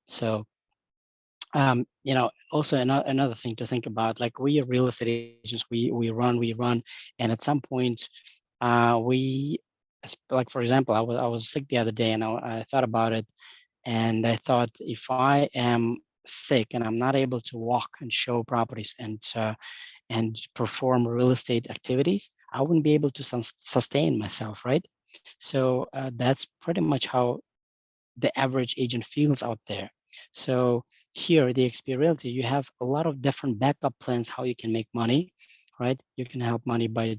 So also another thing to think about, like we are real estate agents, we run, and at some point, like for example, I was sick the other day, and I thought about it, and I thought, if I am sick and I'm not able to walk and show properties and perform real estate activities, I wouldn't be able to sustain myself, right? So that's pretty much how the average agent feels out there. So here at the eXp Realty, you have a lot of different backup plans how you can make money, right? You can help money by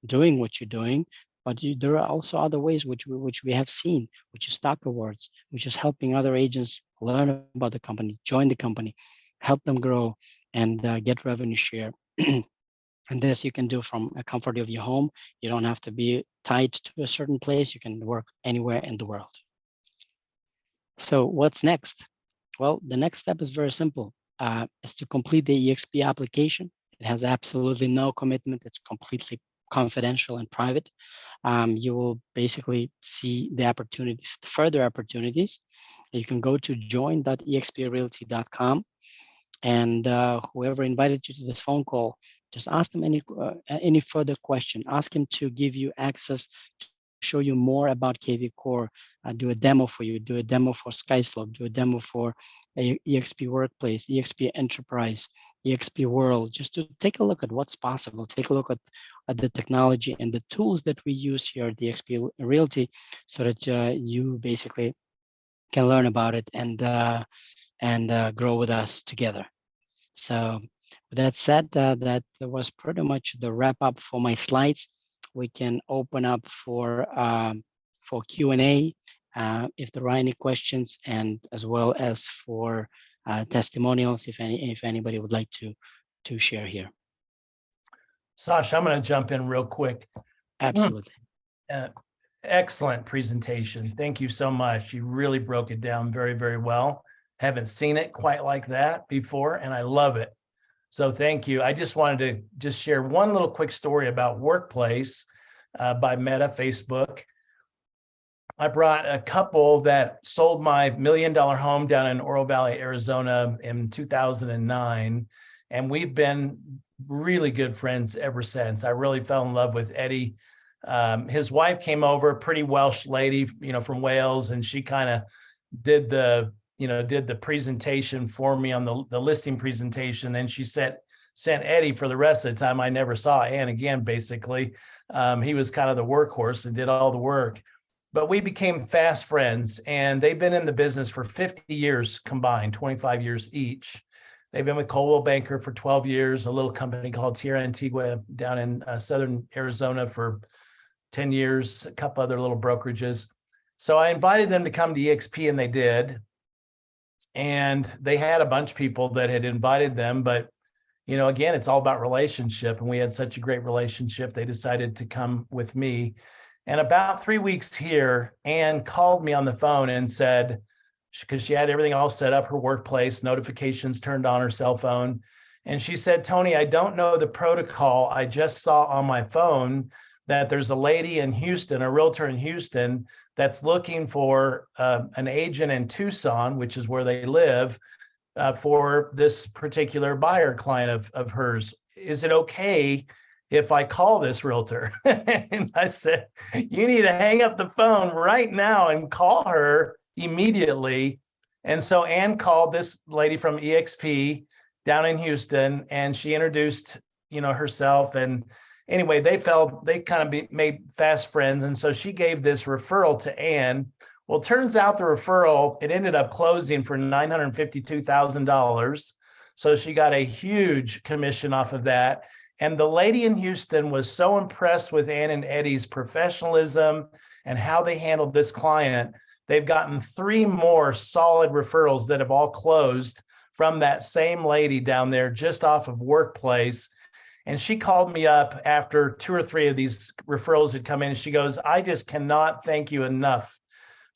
doing what you're doing, but there are also other ways which we have seen, which is stock awards, which is helping other agents learn about the company, join the company, help them grow, and get revenue share. And this you can do from a comfort of your home. You don't have to be tied to a certain place. You can work anywhere in the world. So what's next? Well, the next step is very simple. Is to complete the eXp application. It has absolutely no commitment. It's completely confidential and private. You will basically see the opportunities, further opportunities. You can go to join.exprealty.com, and whoever invited you to this phone call, just ask them any further question. Ask him to give you access to show you more about KV Core, do a demo for you, do a demo for SkySlope, do a demo for eXp Workplace, eXp Enterprise, eXp World, just to take a look at what's possible, take a look at the technology and the tools that we use here at the eXp Realty, so that you basically can learn about it and grow with us together. So With that said, that was pretty much the wrap up for my slides. We can open up for Q&A if there are any questions, and as well as for testimonials if anybody would like to share here. Sasha, I'm going to jump in real quick. Absolutely. Excellent presentation. Thank you so much. You really broke it down very, very well. Haven't seen it quite like that before, and I love it. So thank you. I just wanted to just share one little quick story about Workplace by Meta, Facebook. I brought a couple that sold my $1 million home down in Oro Valley, Arizona in 2009. And we've been really good friends ever since. I really fell in love with Eddie. His wife came over, pretty Welsh lady, from Wales, and she kind of did the presentation for me on the listing presentation. Then she sent Eddie for the rest of the time. I never saw Ann again, basically. He was kind of the workhorse and did all the work. But we became fast friends, and they've been in the business for 50 years combined, 25 years each. They've been with Coldwell Banker for 12 years, a little company called Tierra Antigua down in southern Arizona for 10 years, a couple other little brokerages. So I invited them to come to eXp, and they did. And they had a bunch of people that had invited them, but again, it's all about relationship, and we had such a great relationship. They decided to come with me. And about 3 weeks here, Ann called me on the phone and said, because she had everything all set up, her Workplace, notifications turned on her cell phone. And she said, Tony, I don't know the protocol. I just saw on my phone that there's a lady in Houston, a realtor in Houston, that's looking for an agent in Tucson, which is where they live, for this particular buyer client of hers. Is it okay if I call this realtor? And I said, you need to hang up the phone right now and call her immediately. And so Ann called this lady from eXp down in Houston, and she introduced, herself. And anyway, they kind of made fast friends. And so she gave this referral to Ann. Well, it turns out the referral, it ended up closing for $952,000. So she got a huge commission off of that. And the lady in Houston was so impressed with Ann and Eddie's professionalism and how they handled this client. They've gotten 3 more solid referrals that have all closed from that same lady down there just off of Workplace. And she called me up after 2 or 3 of these referrals had come in. And she goes, I just cannot thank you enough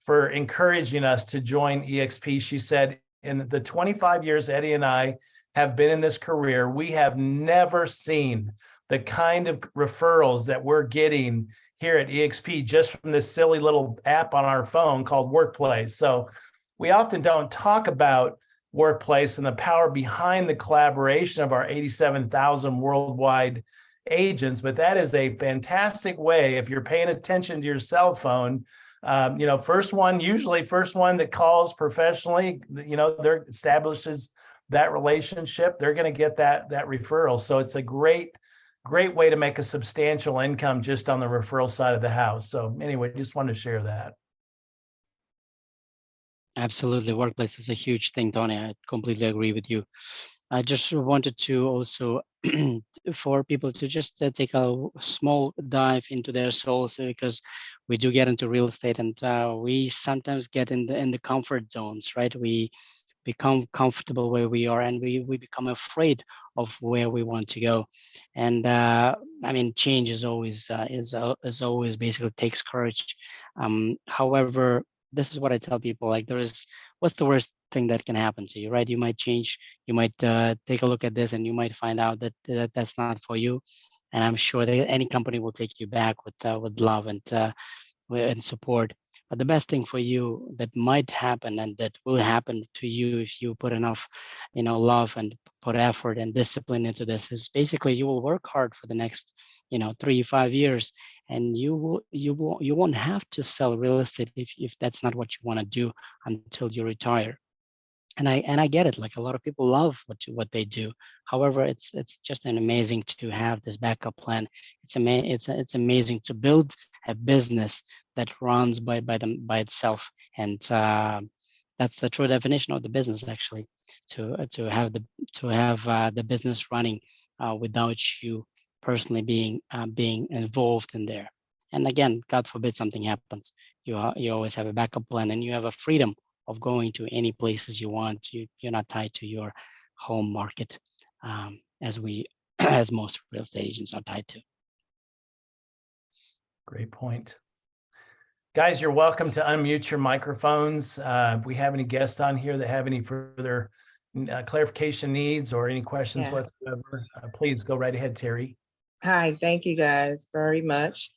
for encouraging us to join eXp. She said, in the 25 years Eddie and I have been in this career, we have never seen the kind of referrals that we're getting here at eXp just from this silly little app on our phone called Workplace. So we often don't talk about Workplace and the power behind the collaboration of our 87,000 worldwide agents, but that is a fantastic way, if you're paying attention to your cell phone, first one that calls professionally, there establishes that relationship, they're going to get that referral. So it's a great way to make a substantial income just on the referral side of the house. So anyway, just wanted to share that. Absolutely. Workplace is a huge thing, Tony. I completely agree with you. I just wanted to also for people to just take a small dive into their souls, because we do get into real estate, and we sometimes get in the comfort zones, right? We become comfortable where we are, and we become afraid of where we want to go. And change is always basically takes courage. However, this is what I tell people, like, what's the worst thing that can happen to you, right? You might change, you might take a look at this, and you might find out that that's not for you. And I'm sure that any company will take you back with love and support. But the best thing for you that might happen, and that will happen to you if you put enough, love and put effort and discipline into this, is basically you will work hard for the next, 3-5 years, and you won't have to sell real estate if that's not what you want to do until you retire. And I get it. Like, a lot of people love what they do. However, it's just an amazing to have this backup plan. It's amazing to build a business that runs by itself, and that's the true definition of the business, actually, to have the business running without you personally being involved in there. And again, God forbid something happens, you always have a backup plan, and you have a freedom of going to any places you want. You're not tied to your home market, as we as most real estate agents are tied to. Great point. Guys, you're welcome to unmute your microphones. If we have any guests on here that have any further clarification needs or any questions whatsoever, please go right ahead, Terry. Hi, thank you guys very much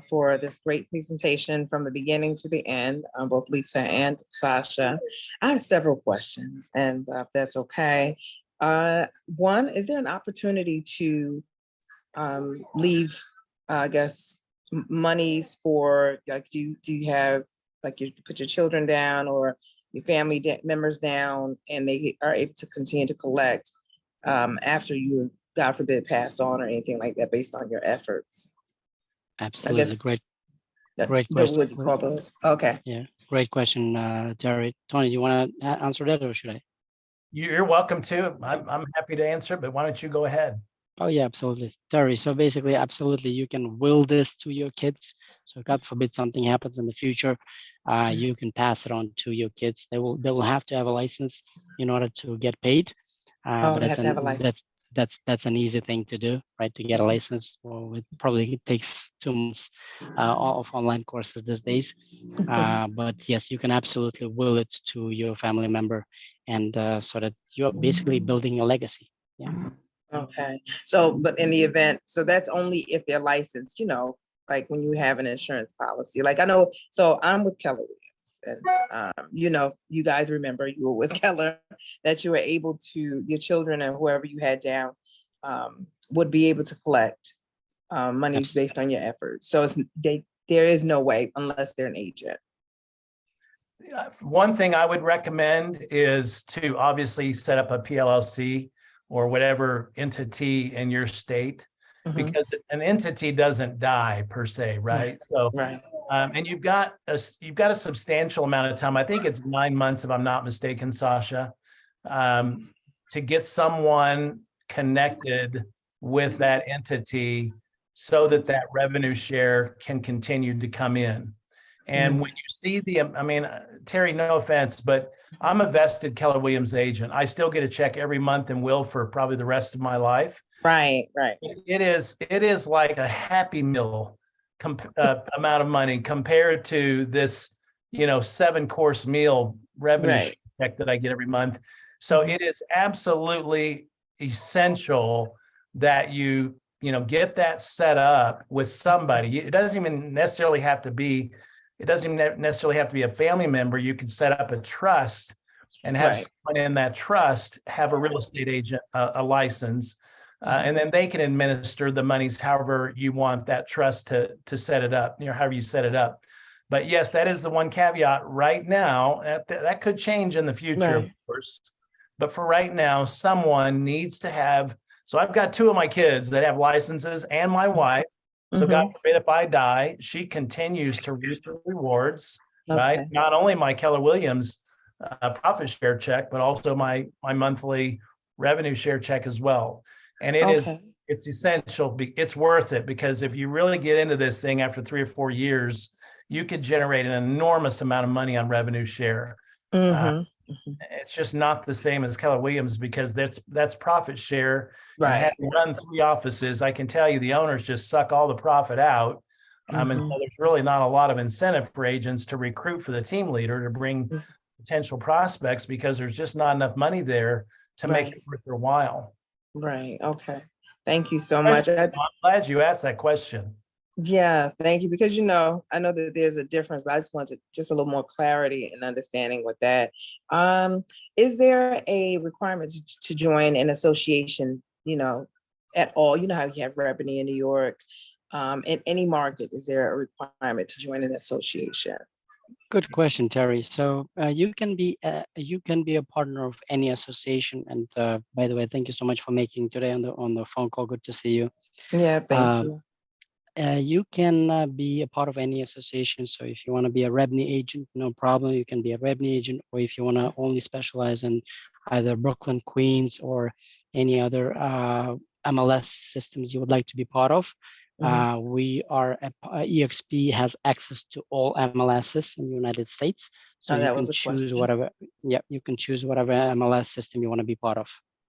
for this great presentation from the beginning to the end, both Lisa and Sasha. I have several questions, and if that's okay. One, is there an opportunity to leave, I guess, monies for, like, do you have, like, you put your children down or your family members down, and they are able to continue to collect after you, God forbid, pass on or anything like that based on your efforts? Absolutely. I guess Great what would you question. call those? Okay. Yeah, great question, Terry. Tony, you want to answer that, or should I? You're welcome to. I'm happy to answer, but why don't you go ahead? Oh yeah, absolutely, Terry. So basically, absolutely, you can will this to your kids. So God forbid something happens in the future, you can pass it on to your kids. They will have to have a license in order to get paid. Oh, But they have to have a license. that's an easy thing to do, right? To get a license. Well, it probably takes 2 months of online courses these days. But yes, you can absolutely will it to your family member, and so that you're basically building a legacy. Yeah. Okay. So, but in the event, so that's only if they're licensed, like when you have an insurance policy. Like, I know, so I'm with Keller Williams, and you guys remember you were with Keller, that you were able to, your children and whoever you had down would be able to collect monies based on your efforts. So there is no way unless they're an agent. One thing I would recommend is to obviously set up a PLLC or whatever entity in your state, because an entity doesn't die per se, right? So, Right. And you've got a substantial amount of time. I think it's 9 months, if I'm not mistaken, Sasha, to get someone connected with that entity so that that revenue share can continue to come in. And when you see Terry, no offense, but I'm a vested Keller Williams agent. I still get a check every month and will for probably the rest of my life. Right. It is like a Happy Meal amount of money compared to this, 7-course meal revenue check that I get every month. So it is absolutely essential that you get that set up with somebody. It doesn't even necessarily have to be a family member. You can set up a trust and have someone in that trust have a real estate agent, a license, and then they can administer the monies however you want that trust to set it up, however you set it up. But yes, that is the one caveat right now. That could change in the future, of course. But for right now, someone needs to have. So I've got 2 of my kids that have licenses, and my wife. So God forbid if I die, she continues to reap the rewards, right? Not only my Keller Williams profit share check, but also my monthly revenue share check as well. And it's essential. It's worth it, because if you really get into this thing after 3 or 4 years, you could generate an enormous amount of money on revenue share. It's just not the same as Keller Williams, because that's profit share. And having run 3 offices, I can tell you the owners just suck all the profit out. And so there's really not a lot of incentive for agents to recruit for the team leader to bring potential prospects, because there's just not enough money there to make it worth their while. Right. Okay. Thank you so much. I'm glad you asked that question. Yeah, thank you. Because, I know that there's a difference, but I just wanted just a little more clarity and understanding with that. Is there a requirement to join an association, at all? You know how you have Rebany in New York, in any market, is there a requirement to join an association? Good question, Terry. So you can be a partner of any association. And by the way, thank you so much for making today on the phone call. Good to see you. Yeah, thank you. You can be a part of any association. So if you want to be a revenue agent, no problem. You can be a revenue agent, or if you want to only specialize in either Brooklyn, Queens, or any other MLS systems you would like to be part of, we are eXp has access to all MLSs in the United States. So Oh, you that can was a choose question. whatever. Yeah, you can choose whatever MLS system you want to be part of.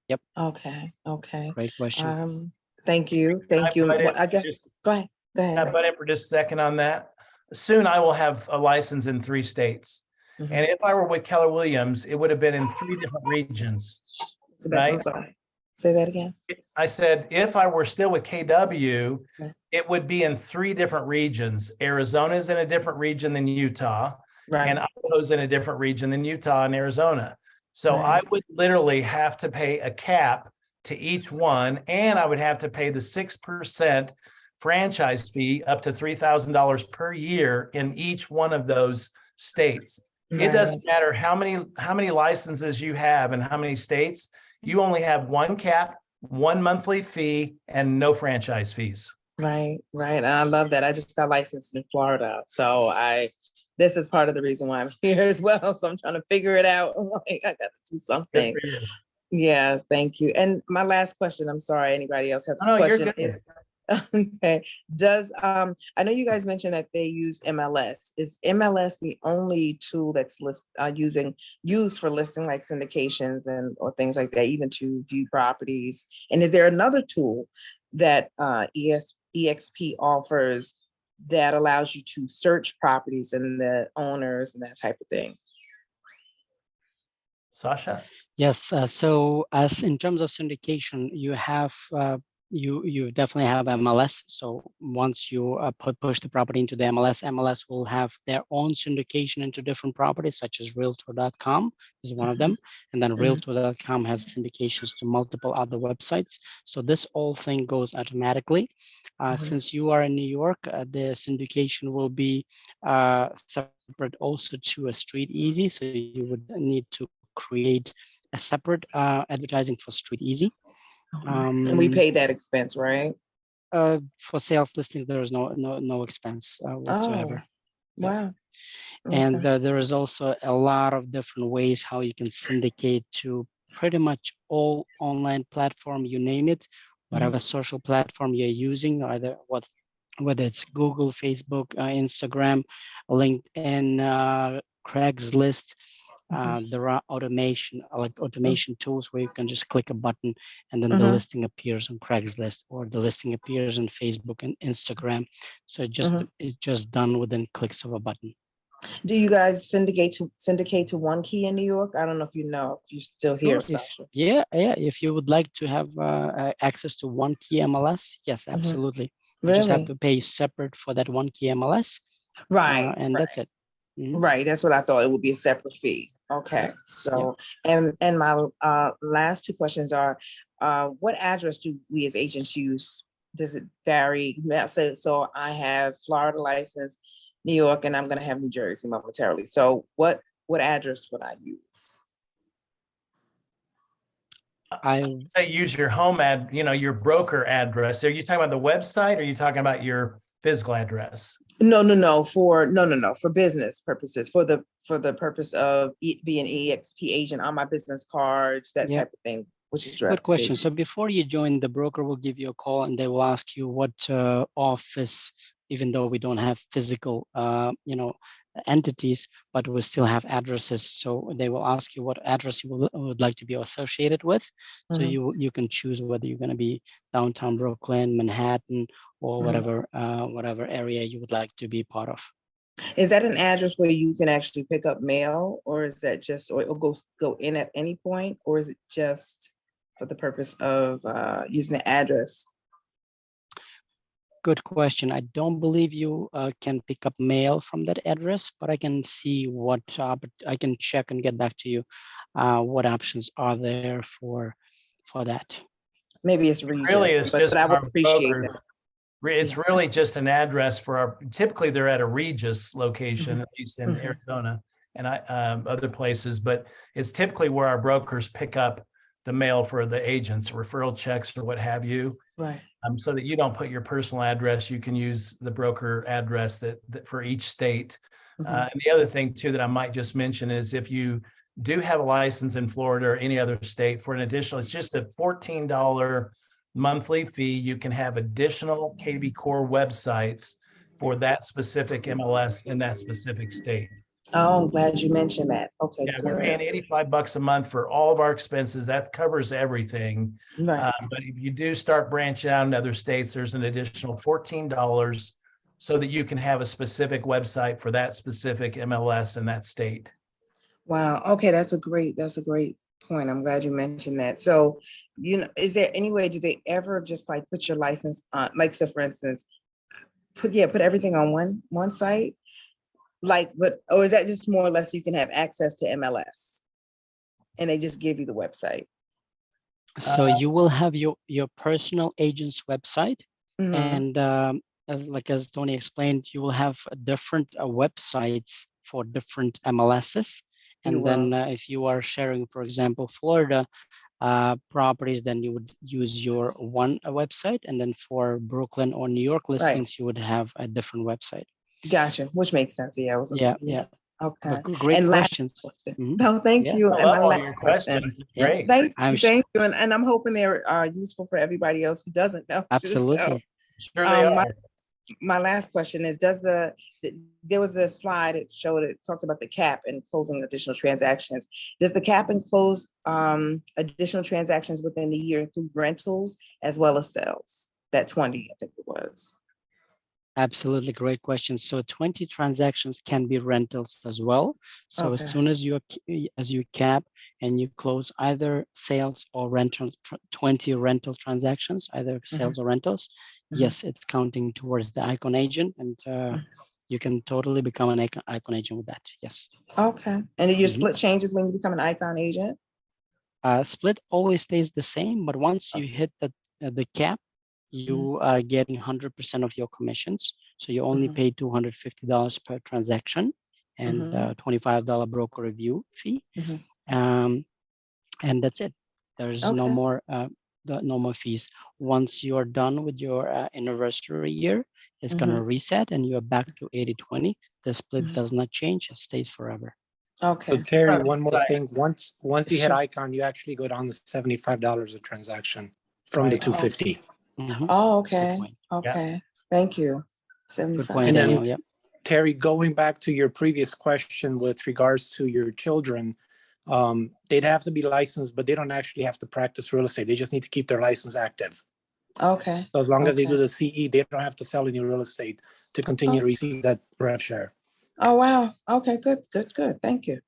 Yep. Okay, okay. Great question. Thank you, thank you. Well, I guess, go ahead, go Can I ahead. butt in for just a second on that? Soon I will have a license in 3 states. Mhm. And if I were with Keller Williams, it would have been in 3 different regions, Sebastian, I'm right? sorry. Say that again. I said, if I were still with KW, Okay. it would be in 3 different regions. Arizona's in a different region than Utah, and Right, Idaho's in a different region than Utah and Arizona. So I right, would literally have to pay a cap to each one, and I would have to pay the 6% franchise fee up to $3,000 per year in each one of those states. It right, doesn't matter how many licenses you have and how many states. You only have one cap, one monthly fee, and no franchise fees. right, right. And I love that. I just got licensed in Florida. So this is part of the reason why I'm here as well. So I'm trying to figure it out. I'm like, I got to do Good something. for you. Yes, thank you. And my last question, I'm sorry, anybody else has a No, you're question, good. is, okay, I know you guys mentioned that they use MLS. Is MLS the only tool that's used for listing like syndications or things like that, even to view properties? And is there another tool that eXp offers that allows you to search properties and the owners and that type of thing? Sasha? Yes. So as in terms of syndication, you have you definitely have MLS. So once you push the property into the MLS will have their own syndication into different properties, such as Realtor.com is one of them, and then Realtor.com has syndications to multiple other websites. So this whole thing goes automatically. Since you are in New York, the syndication will be separate also to a Street Easy. So you would need to create a separate advertising for Street Easy. And we pay that expense, right? For sales listings, there is no expense whatsoever. Oh, wow. And Okay. there is also a lot of different ways how you can syndicate to pretty much all online platform, you name it, whatever social platform you're using, whether it's Google, Facebook, Instagram, LinkedIn, Craigslist. There are automation tools where you can just click a button and then the listing appears on Craigslist, or the listing appears on Facebook and Instagram. So it's just done within clicks of a button. Do you guys syndicate to one key in New York? I don't know if you're still here, Sure. Sasha. If you would like to have access to one key MLS, yes, absolutely. You just have Really? to pay separate for that one key MLS, Right, and right. that's it. Right, that's what I thought. It would be a separate fee. Okay, so, and my last 2 questions are, what address do we as agents use? Does it vary? So I have Florida license, New York, and I'm gonna have New Jersey momentarily. So what address would I use? I say use your your broker address. Are you talking about the website, or are you talking about your physical address? No, for business purposes, for the purpose of being eXp agent on my business cards, that type of thing. Which address? Good question. So before you join, the broker will give you a call and they will ask you what office, even though we don't have physical, entities, but we still have addresses. So they will ask you what address you would like to be associated with. So you can choose whether you're going to be downtown Brooklyn, Manhattan, or whatever area you would like to be part of. Is that an address where you can actually pick up mail, or is that just, or it'll go in at any point, or is it just for the purpose of using the address? Good question. I don't believe you can pick up mail from that address, but I can see what I can check and get back to you. What options are there for that? Maybe it's Regis, Really, but I would appreciate that. It's really just an address for typically they're at a Regis location, at least in Arizona and other places, but it's typically where our brokers pick up the mail for the agents, referral checks or what have you. Right. so that you don't put your personal address. You can use the broker address that for each state. And the other thing too that I might just mention is if you do have a license in Florida or any other state, for an additional, it's just a $14 monthly fee. You can have additional KB Core websites for that specific MLS in that specific state. Oh, I'm glad you mentioned that. Okay, Yeah, we're paying good. $85 a month for all of our expenses. That covers everything. Right. But if you do start branching out in other states, there's an additional $14 so that you can have a specific website for that specific MLS in that state. Wow. Okay, that's a great point. I'm glad you mentioned that. So, is there any way, do they ever just like put your license on, like, so for instance, put everything on one site? Like, or is that just more or less you can have access to MLS and they just give you the website? So you will have your personal agent's website, and as Tony explained, you will have different websites for different MLSs. And then if you are sharing, for example, Florida properties, then you would use your one website, and then for Brooklyn or New York listings, you would have a different website. Gotcha, which makes sense. Yeah, yeah. Okay. Great and questions. No, thank you. I And love my all last your question. questions. Great. Thank you. And I'm hoping they're useful for everybody else who doesn't know. Absolutely. Too, so, sure they are. My last question is, there was a slide, it talked about the cap and closing additional transactions. Does the cap and close additional transactions within the year include rentals as well as sales? That 20, I think it was. Absolutely, great question. So 20 transactions can be rentals as well. So as soon as you cap and you close either sales or rental, 20 rental transactions, either sales or rentals, yes, it's counting towards the icon agent, and you can totally become an icon agent with that. Yes. Okay. And your split changes when you become an icon agent? Split always stays the same, but once you hit the cap, you are getting 100% of your commissions. So you only pay $250 per transaction and $25 broker review fee. And that's it. There's no more fees. Once you're done with your anniversary year, it's gonna reset and you're back to 80-20. The split does not change, it stays forever. Okay. So Terry, one more thing. Once you hit icon, you actually go down to $75 a transaction from the $250. Oh, okay. Okay. Thank you. 75. Good point, Daniel. Yep. Terry, going back to your previous question with regards to your children, they'd have to be licensed, but they don't actually have to practice real estate. They just need to keep their license active. Okay. So as long as they do the CE, they don't have to sell any real estate to continue to receive that rev share. Oh, wow. Okay, good. Thank you.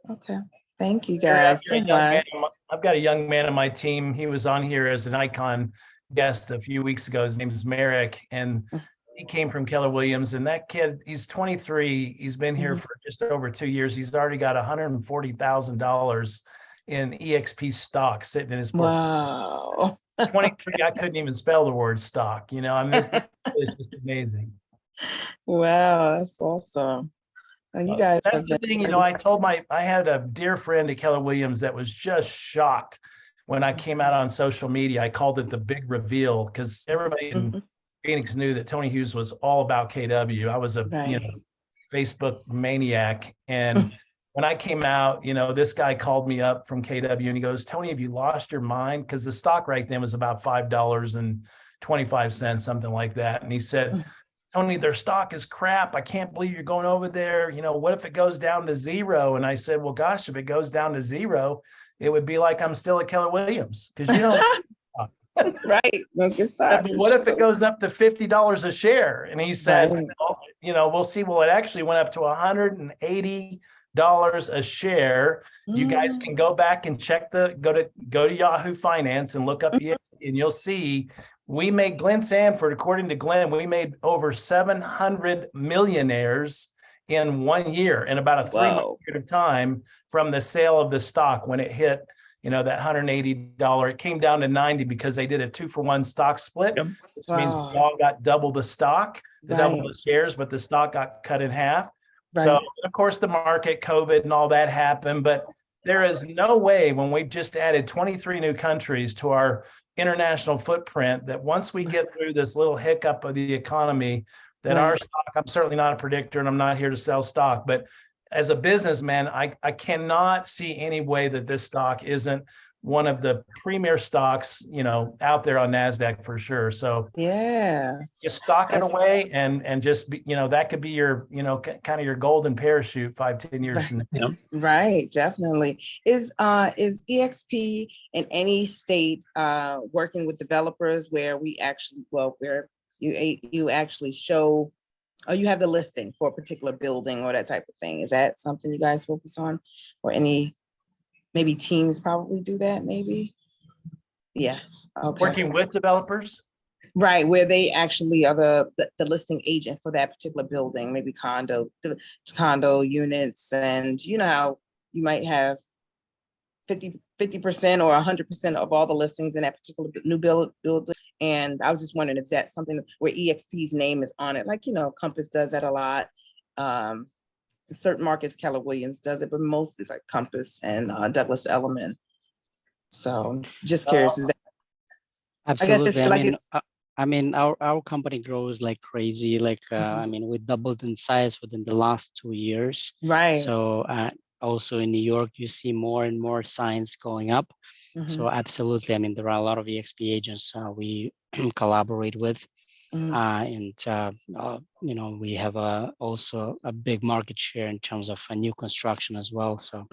Okay. Thank you guys so much. I've got a young man on my team. He was on here as an icon guest a few weeks ago. His name is Merrick, and he came from Keller Williams. And that kid, he's 23. He's been here for just over 2 years. He's already got $140,000 in eXp stock sitting in his portfolio. Wow. 23. I couldn't even spell the word stock. I mean, it's just amazing. Wow, that's awesome. You guys. That's the thing. I had a dear friend at Keller Williams that was just shocked when I came out on social media. I called it the big reveal because everybody in Phoenix knew that Tony Hughes was all about KW. I was a Facebook maniac. And when I came out, this guy called me up from KW and he goes, "Tony, have you lost your mind?" Because the stock right then was about $5.25, something like that. And he said, "Tony, their stock is crap. I can't believe you're going over there. What if it goes down to zero?" And I said, "Well, gosh, if it goes down to zero, it would be like I'm still at Keller Williams because right. Don't get started. What if it goes up to $50 a share?" And he said, "We'll see." Well, it actually went up to $180 a share. You guys can go back and check go to Yahoo Finance and look up and you'll see we made Glenn Sanford, according to Glenn, we made over 700 millionaires in 1 year, in about a 3-month period of time from the sale of the stock. When it hit, that $180, it came down to 90 because they did a 2-for-1 stock split, which means we all got double the stock, double the shares, but the stock got cut in half. So of course the market, COVID and all that happened, but there is no way when we've just added 23 new countries to our international footprint that once we get through this little hiccup of the economy, that our stock, I'm certainly not a predictor and I'm not here to sell stock, but as a businessman, I cannot see any way that this stock isn't one of the premier stocks, out there on NASDAQ for sure. So Yeah. just stock it away and just be, that could be your, kind of your golden parachute 5-10 years from now. Right, definitely. Is eXp in any state working with developers where where you actually show, or you have the listing for a particular building or that type of thing? Is that something you guys focus on, or any maybe teams probably do that? Maybe. Yes. Okay. Working with developers. Right, where they actually are the listing agent for that particular building, maybe condo units, and you know how you might have 50% or 100% of all the listings in that particular new building. And I was just wondering if that's something where eXp's name is on it, like Compass does that a lot. In certain markets, Keller Williams does it, but mostly like Compass and Douglas Elliman. So just curious, is that? Absolutely. I mean, our company grows like crazy. I mean, we doubled in size within the last 2 years. Right. So also in New York, you see more and more signs going up. So absolutely. I mean, there are a lot of eXp agents we collaborate with. And we have also a big market share in terms of new construction as well. So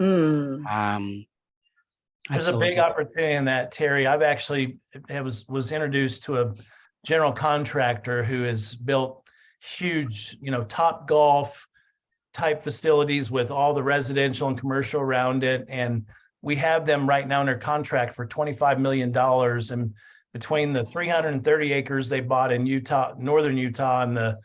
there's a big opportunity in that, Terry. I've actually was introduced to a general contractor who has built huge, Top Golf type facilities with all the residential and commercial around it. And we have them right now under contract for $25 million. And between the 330 acres they bought in Utah, northern Utah, and the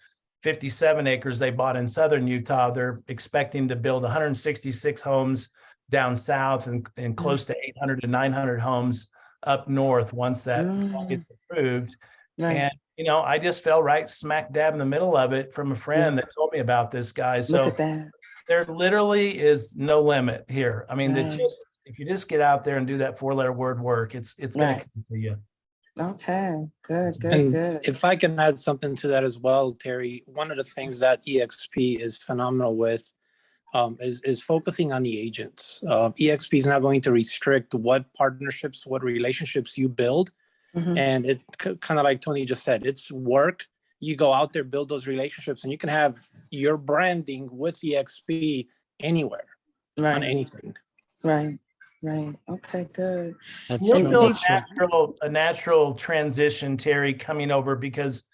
57 acres they bought in southern Utah, they're expecting to build 166 homes down south and close to 800 to 900 homes up north once that gets approved. Right. And, I just fell right smack dab in the middle of it from a friend that told me about this guy. So look at that. There literally is no limit here. I mean, if you just get out there and do that 4-letter word work, it's going to come to you. Okay, good. If I can add something to that as well, Terry, one of the things that eXp is phenomenal with is focusing on the agents. eXp is not going to restrict what partnerships, what relationships you build. And it kind of like Tony just said, it's work. You go out there, build those relationships, and you can have your branding with eXp anywhere on anything. Right. Okay, good. We'll feel a natural transition, Terry, coming over, because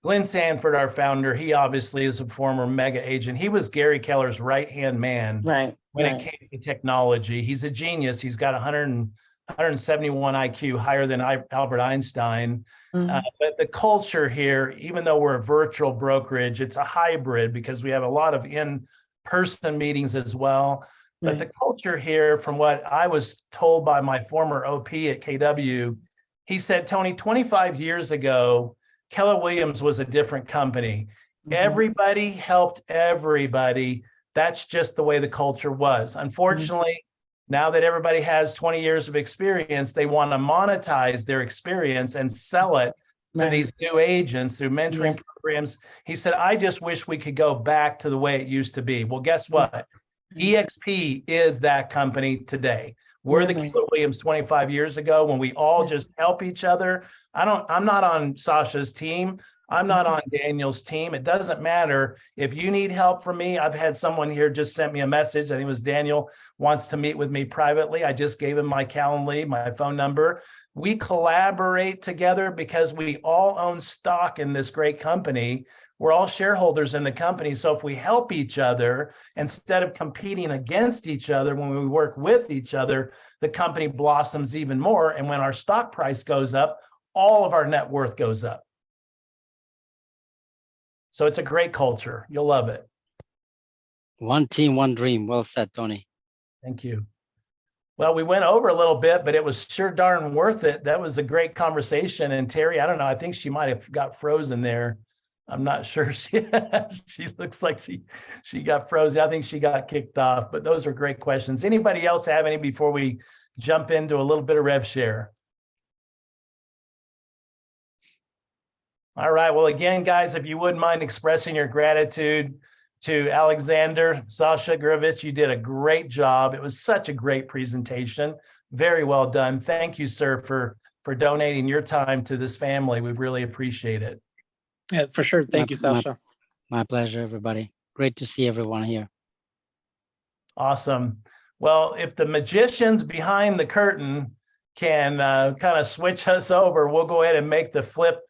Glenn Sanford, our founder, he obviously is a former mega agent. He was Gary Keller's right-hand man when it came to technology. He's a genius. He's got 171 IQ, higher than Albert Einstein. But the culture here, even though we're a virtual brokerage, it's a hybrid because we have a lot of in-person meetings as well. But the culture here, from what I was told by my former OP at KW, he said, Tony, 25 years ago, Keller Williams was a different company. Everybody helped everybody. That's just the way the culture was. Unfortunately, now that everybody has 20 years of experience, they want to monetize their experience and sell it to these new agents through mentoring programs. He said, I just wish we could go back to the way it used to be. Well, guess what? eXp is that company today. We're the Keller Williams 25 years ago when we all just help each other. I'm not on Sasha's team. I'm not on Daniel's team. It doesn't matter. If you need help from me, I've had someone here just sent me a message. I think it was Daniel, wants to meet with me privately. I just gave him my Calendly, my phone number. We collaborate together because we all own stock in this great company. We're all shareholders in the company. So if we help each other, instead of competing against each other, when we work with each other, the company blossoms even more. And when our stock price goes up, all of our net worth goes up. So it's a great culture. You'll love it. One team, one dream. Well said, Tony. Thank you. Well, we went over a little bit, but it was sure darn worth it. That was a great conversation. And Terry, I don't know, I think she might have got frozen there. I'm not sure. She looks like she got frozen. I think she got kicked off, but those are great questions. Anybody else have any before we jump into a little bit of rev share? All right. Well, again, guys, if you wouldn't mind expressing your gratitude to Alexander, Sasha, Gurevich, you did a great job. It was such a great presentation. Very well done. Thank you, sir, for donating your time to this family. We really appreciate it. Yeah, for sure. Thank you, Sasha. My pleasure, everybody. Great to see everyone here. Awesome. Well, if the magicians behind the curtain can kind of switch us over, we'll go ahead and make the flip